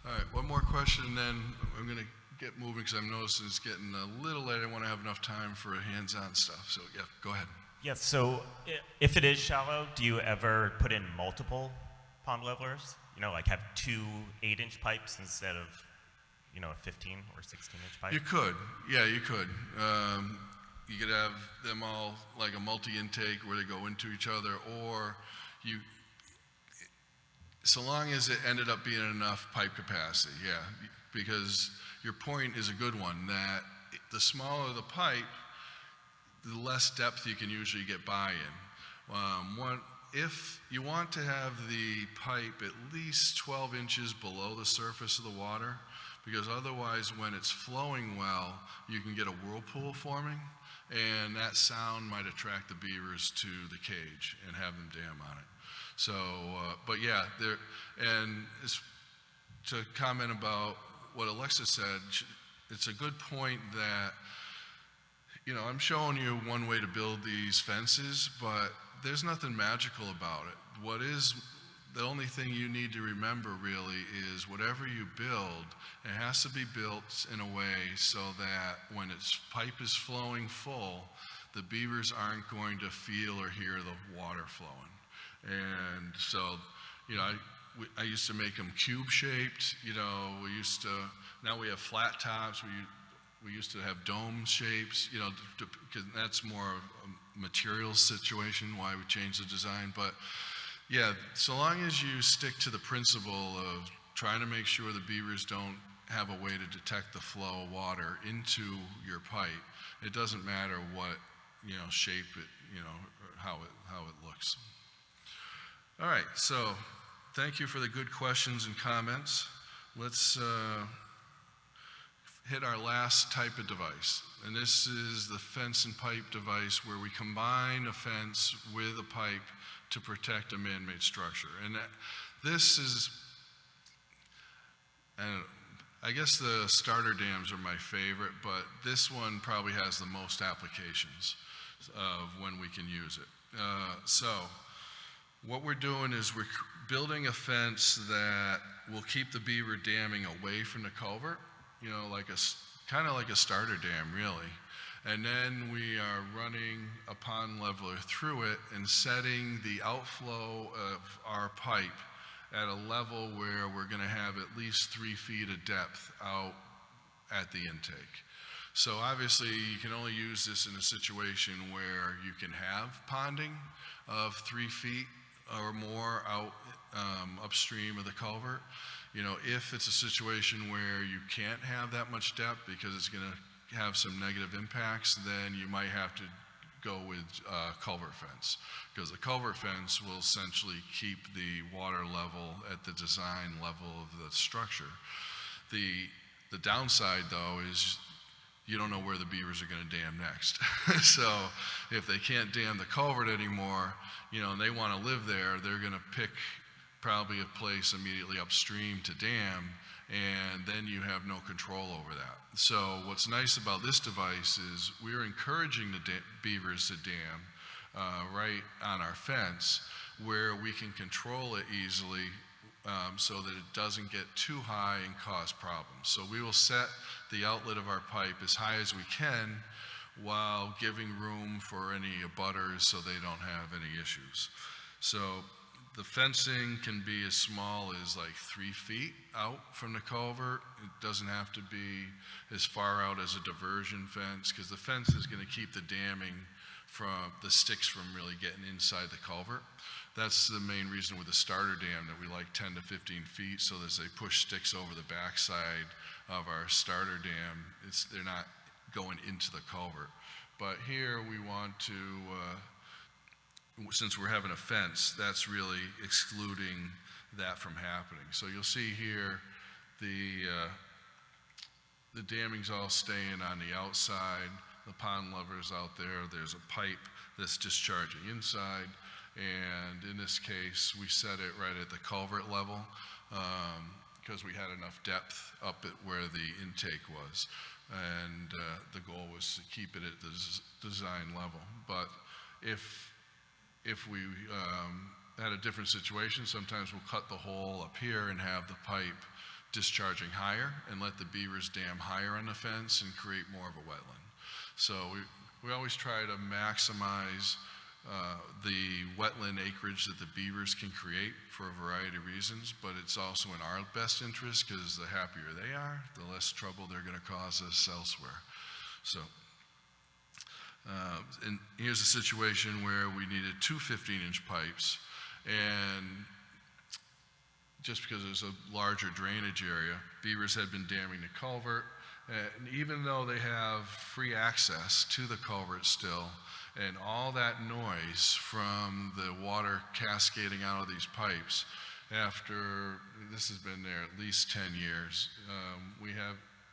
All right, one more question, and then I'm going to get moving because I'm noticing it's getting a little late. I want to have enough time for hands-on stuff. So yeah, go ahead. Yes, so if it is shallow, do you ever put in multiple pond levelers? You know, like have 2 8-inch pipes instead of, you know, a 15 or 16-inch pipe? You could, yeah, you could. You could have them all like a multi-intake where they go into each other, or you, so long as it ended up being enough pipe capacity, yeah, because your point is a good one, that the smaller the pipe, the less depth you can usually get by in. If you want to have the pipe at least 12 inches below the surface of the water, because otherwise when it's flowing well, you can get a whirlpool forming, and that sound might attract the beavers to the cage and have them dam on it. So, but yeah, to comment about what Alexa said, it's a good point that, you know, I'm showing you one way to build these fences, but there's nothing magical about it. What is, the only thing you need to remember really is whatever you build, it has to be built in a way so that when its pipe is flowing full, the beavers aren't going to feel or hear the water flowing. And so, you know, I used to make them cube shaped, you know, now we have flat tops, we used to have dome shapes, you know, because that's more of a materials situation, why we changed the design. But yeah, so long as you stick to the principle of trying to make sure the beavers don't have a way to detect the flow of water into your pipe, it doesn't matter what, you know, shape it, you know, or how it looks. All right, so thank you for the good questions and comments. Let's hit our last type of device, and this is the fence and pipe device, where we combine a fence with a pipe to protect a man-made structure. And this is, I guess the starter dams are my favorite, but this one probably has the most applications of when we can use it. So what we're doing is we're building a fence that will keep the beaver damming away from the culvert, you know, like kind of like a starter dam, really. And then we are running a pond leveler through it and setting the outflow of our pipe at a level where we're going to have at least 3 feet of depth out at the intake. So obviously you can only use this in a situation where you can have ponding of 3 feet or more out upstream of the culvert. You know, if it's a situation where you can't have that much depth because it's going to have some negative impacts, then you might have to go with culvert fence, because the culvert fence will essentially keep the water level at the design level of the structure. The downside, though, is you don't know where the beavers are going to dam next. So if they can't dam the culvert anymore, you know, and they want to live there, they're going to pick probably a place immediately upstream to dam, and then you have no control over that. So what's nice about this device is we're encouraging the beavers to dam right on our fence, where we can control it easily so that it doesn't get too high and cause problems. So we will set the outlet of our pipe as high as we can while giving room for any abutters so they don't have any issues. So the fencing can be as small as like 3 feet out from the culvert. It doesn't have to be as far out as a diversion fence, because the fence is going to keep the damming from the sticks from really getting inside the culvert. That's the main reason with the starter dam that we like 10 to 15 feet, so as they push sticks over the backside of our starter dam, they're not going into the culvert. But here we want to, since we're having a fence, that's really excluding that from happening. So you'll see here the damming's all staying on the outside, the pond lever's out there, there's a pipe that's discharging inside, and in this case we set it right at the culvert level because we had enough depth up at where the intake was, and the goal was to keep it at the design level. But if we had a different situation, sometimes we'll cut the hole up here and have the pipe discharging higher and let the beavers dam higher on the fence and create more of a wetland. So we always try to maximize the wetland acreage that the beavers can create for a variety of reasons, but it's also in our best interest, because the happier they are, the less trouble they're going to cause us elsewhere. So and here's a situation where we needed 2 15-inch pipes, and just because there's a larger drainage area, beavers had been damming the culvert, and even though they have free access to the culvert still, and all that noise from the water cascading out of these pipes, after, this has been there at least 10 years,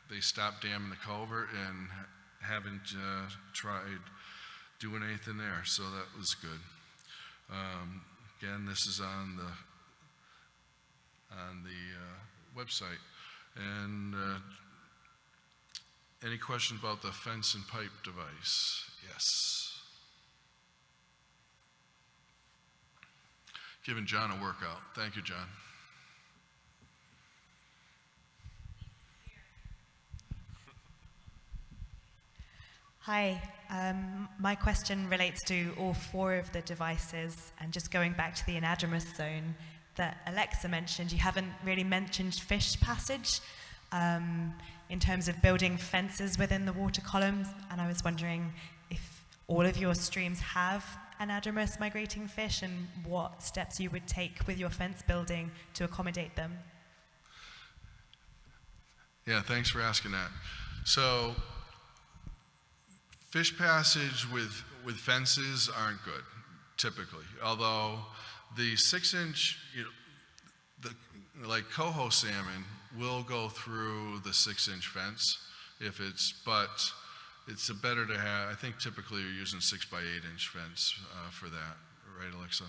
they stopped damming the culvert and haven't tried doing anything there, so that was good. Again, this is on the website. And any questions about the fence and pipe device? Yes. Giving John a workout. Thank you, John. Hi, my question relates to all 4 of the devices, and just going back to the anadromous zone that Alexa mentioned, you haven't really mentioned fish passage in terms of building fences within the water columns, and I was wondering if all of your streams have anadromous migrating fish and what steps you would take with your fence building to accommodate them. Yeah, thanks for asking that. So fish passage with fences aren't good, typically. Although the 6-inch, like coho salmon will go through the 6-inch fence but it's better to have, I think typically you're using 6 by 8-inch fence for that, right, Alexa?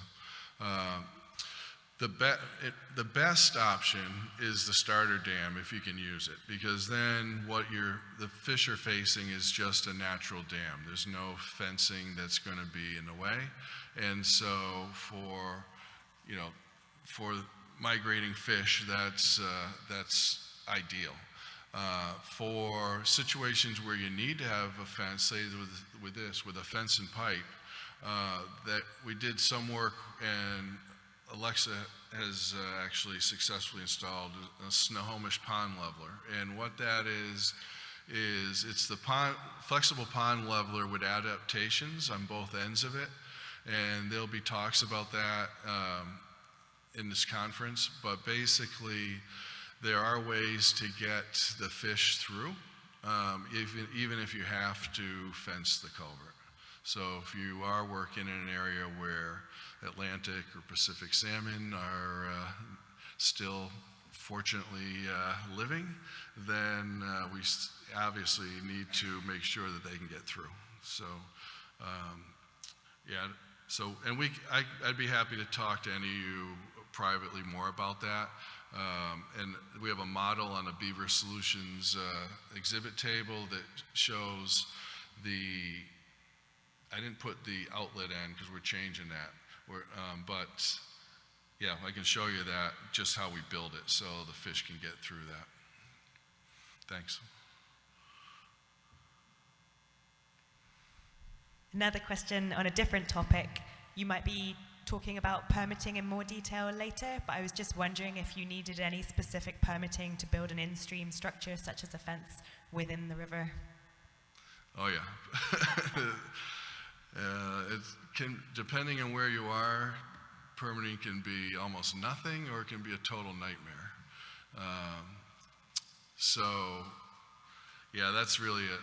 The best option is the starter dam if you can use it, because then the fish are facing is just a natural dam. There's no fencing that's going to be in the way, and so for migrating fish, that's ideal. For situations where you need to have a fence, say with a fence and pipe, that we did some work, and Alexa has actually successfully installed a Snohomish pond leveler. And what that is it's the flexible pond leveler with adaptations on both ends of it. And there'll be talks about that in this conference. But basically, there are ways to get the fish through, even if you have to fence the culvert. So if you are working in an area where Atlantic or Pacific salmon are still fortunately living, then we obviously need to make sure that they can get through. So, yeah, so, and I'd be happy to talk to any of you privately more about that. And we have a model on the Beaver Solutions exhibit table that shows I didn't put the outlet in because we're changing that. But yeah, I can show you that, just how we build it so the fish can get through that. Thanks. Another question on a different topic. You might be talking about permitting in more detail later, but I was just wondering if you needed any specific permitting to build an in-stream structure such as a fence within the river. Oh yeah. It can, depending on where you are, permitting can be almost nothing or it can be a total nightmare. So yeah, that's really it.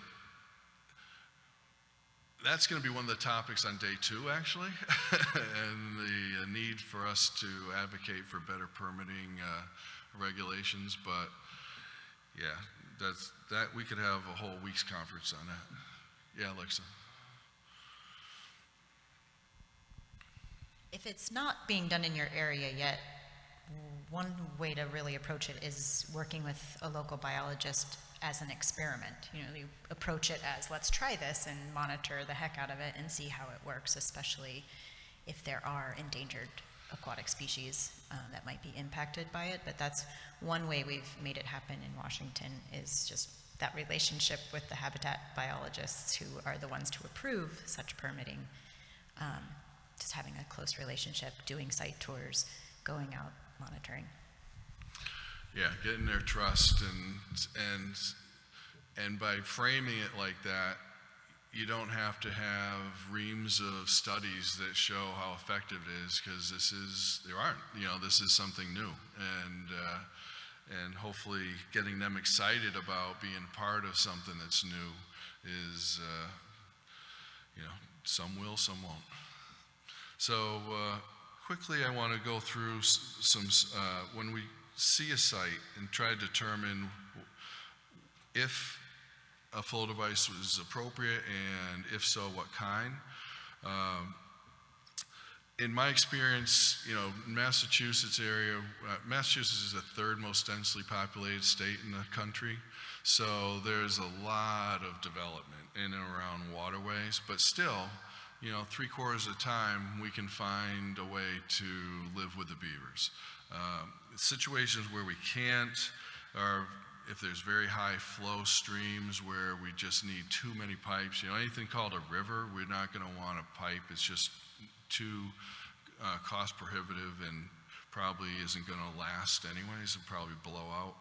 That's going to be one of the topics on day 2, actually, and the need for us to advocate for better permitting regulations. But yeah, that we could have a whole week's conference on that. Yeah, Alexa. If it's not being done in your area yet, one way to really approach it is working with a local biologist as an experiment. You know, you approach it as, let's try this and monitor the heck out of it and see how it works, especially if there are endangered aquatic species that might be impacted by it. But that's one way we've made it happen in Washington, is just that relationship with the habitat biologists who are the ones to approve such permitting. Just having a close relationship, doing site tours, going out, monitoring. Yeah, getting their trust, and by framing it like that, you don't have to have reams of studies that show how effective it is, because there aren't. You know, this is something new, and hopefully getting them excited about being part of something that's new is, you know, some will, some won't. So quickly, I want to go through some, when we see a site and try to determine if a flow device was appropriate, and if so, what kind. In my experience, you know, Massachusetts area, Massachusetts is the 3rd most densely populated state in the country. So there's a lot of development in and around waterways, but still, you know, 3/4 of the time we can find a way to live with the beavers. Situations where we can't are if there's very high flow streams where we just need too many pipes. You know, anything called a river, we're not going to want a pipe. It's just too cost prohibitive and probably isn't going to last anyways. It'll probably blow out.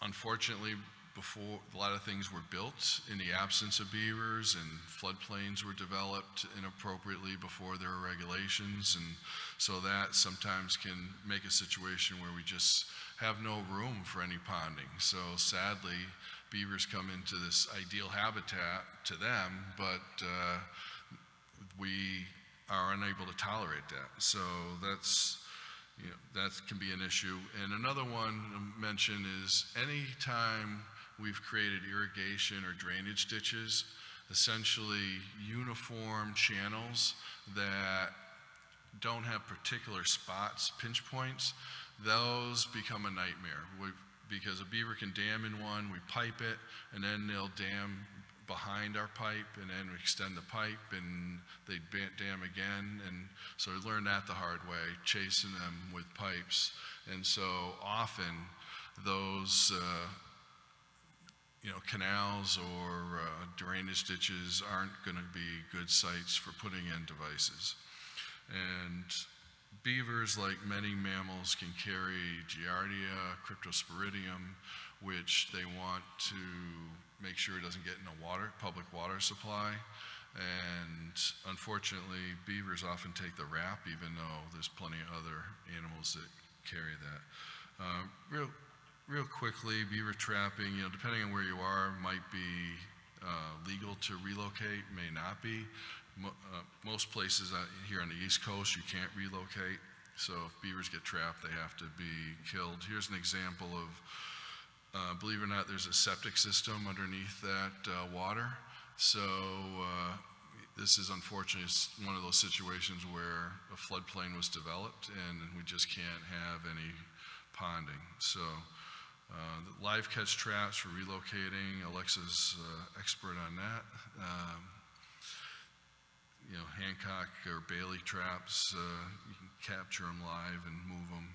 Unfortunately, before a lot of things were built in the absence of beavers, and floodplains were developed inappropriately before there were regulations, and so that sometimes can make a situation where we just have no room for any ponding. So sadly, beavers come into this ideal habitat to them, but we are unable to tolerate that. So that's, you know, that can be an issue. And another one to mention is any time we've created irrigation or drainage ditches, essentially uniform channels that don't have particular spots, pinch points, those become a nightmare. Because a beaver can dam in one, we pipe it, and then they'll dam behind our pipe, and then we extend the pipe, and they dam again. And so we learned that the hard way, chasing them with pipes. And so often those you know, canals or drainage ditches aren't going to be good sites for putting in devices. And beavers, like many mammals, can carry giardia, cryptosporidium, which they want to make sure it doesn't get in a public water supply. And unfortunately, beavers often take the rap, even though there's plenty of other animals that carry that. Real quickly, beaver trapping, depending on where you are, might be legal to relocate, may not be. Most places here on the East Coast, you can't relocate. So if beavers get trapped, they have to be killed. Here's an example of, believe it or not, there's a septic system underneath that water. So this is unfortunately one of those situations where a floodplain was developed and we just can't have any ponding. So the live catch traps for relocating, Alexa's expert on that. Hancock or Bailey traps, you can capture them live and move them.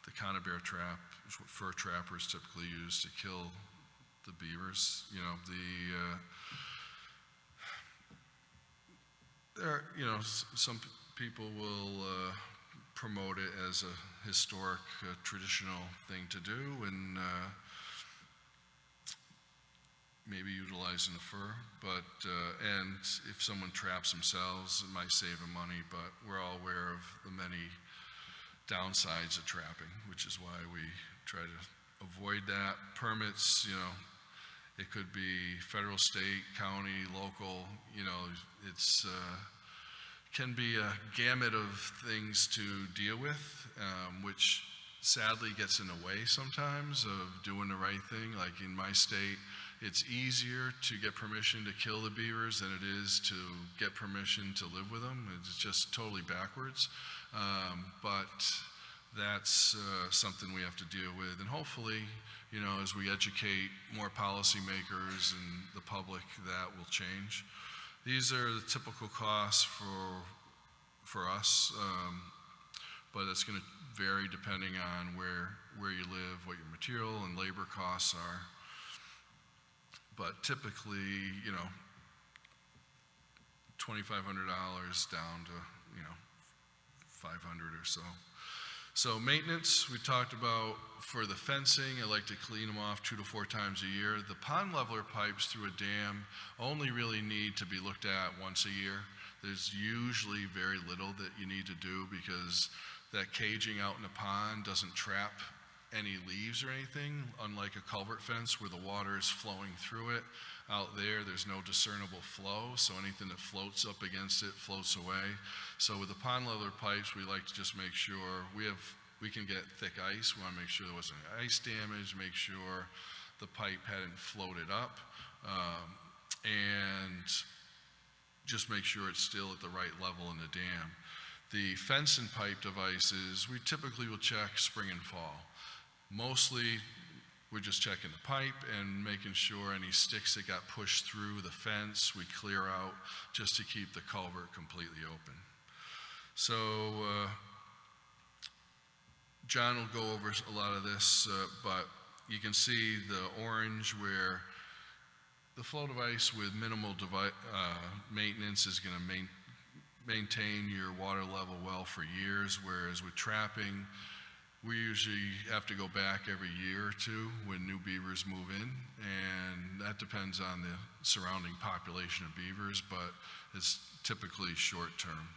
The conibear trap is what fur trappers typically use to kill the beavers. Some people will promote it as a historic, traditional thing to do, and maybe utilizing the fur, and if someone traps themselves, it might save them money, but we're all aware of the many downsides of trapping, which is why we try to avoid that. Permits, it could be federal, state, county, local, it's can be a gamut of things to deal with, which sadly gets in the way sometimes of doing the right thing. Like in my state, it's easier to get permission to kill the beavers than it is to get permission to live with them. It's just totally backwards. But that's something we have to deal with. And hopefully, as we educate more policymakers and the public, that will change. These are the typical costs for us, but it's going to vary depending on where you live, what your material and labor costs are. But typically, $2,500 down to, $500 or so. So maintenance, we talked about for the fencing, I like to clean them off 2 to 4 times a year. The pond leveler pipes through a dam only really need to be looked at once a year. There's usually very little that you need to do because that caging out in the pond doesn't trap any leaves or anything, unlike a culvert fence where the water is flowing through it. Out there's no discernible flow, so anything that floats up against it floats away. So with the pond leveler pipes, we like to just make sure we can get thick ice. We want to make sure there wasn't any ice damage, make sure the pipe hadn't floated up, and just make sure it's still at the right level in the dam. The fence and pipe devices, we typically will check spring and fall. Mostly, we're just checking the pipe and making sure any sticks that got pushed through the fence, we clear out just to keep the culvert completely open. So, John will go over a lot of this, but you can see the orange where the flow device with minimal maintenance is going to maintain your water level well for years, whereas with trapping, we usually have to go back every year or two when new beavers move in, and that depends on the surrounding population of beavers, but it's typically short term.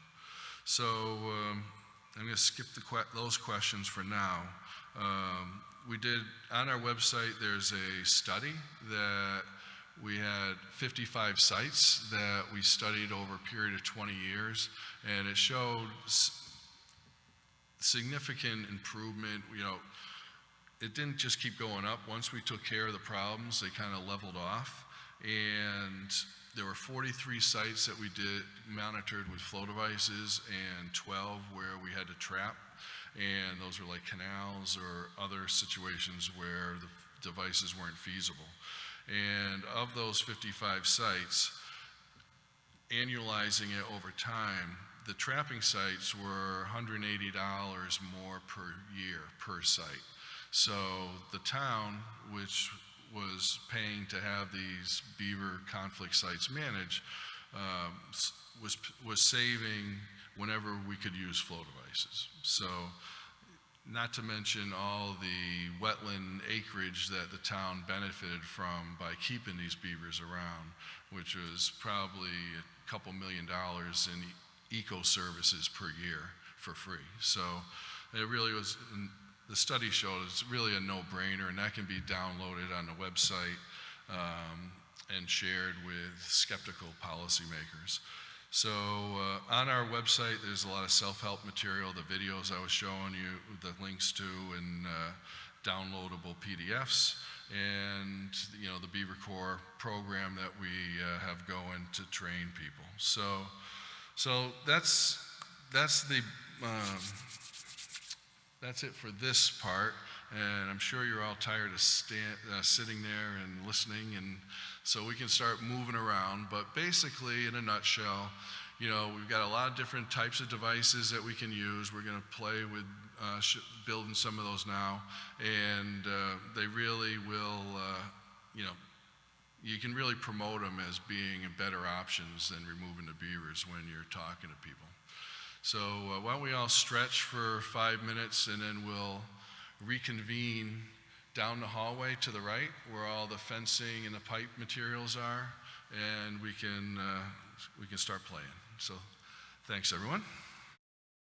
So I'm going to skip those questions for now. We did, on our website, there's a study that we had 55 sites that we studied over a period of 20 years, and it showed significant improvement. It didn't just keep going up. Once we took care of the problems, they kind of leveled off. And there were 43 sites that we monitored with flow devices and 12 where we had to trap. And those were like canals or other situations where the devices weren't feasible. And of those 55 sites, annualizing it over time, the trapping sites were $180 more per year per site. So the town, which was paying to have these beaver conflict sites managed, was saving whenever we could use flow devices. So, not to mention all the wetland acreage that the town benefited from by keeping these beavers around, which was probably a couple $1 million in eco services per year for free. So it really was, the study showed it's really a no-brainer, and that can be downloaded on the website and shared with skeptical policymakers. So on our website, there's a lot of self-help material, the videos I was showing you, the links to, and downloadable PDFs, and the Beaver Corps program that we have going to train people. So that's it for this part, and I'm sure you're all tired of sitting there and listening, and so we can start moving around. But basically, in a nutshell, we've got a lot of different types of devices that we can use. We're going to play with building some of those now, and they really will, you can really promote them as being better options than removing the beavers when you're talking to people. So why don't we all stretch for 5 minutes, and then we'll reconvene down the hallway to the right where all the fencing and the pipe materials are, and we can start playing. So thanks, everyone.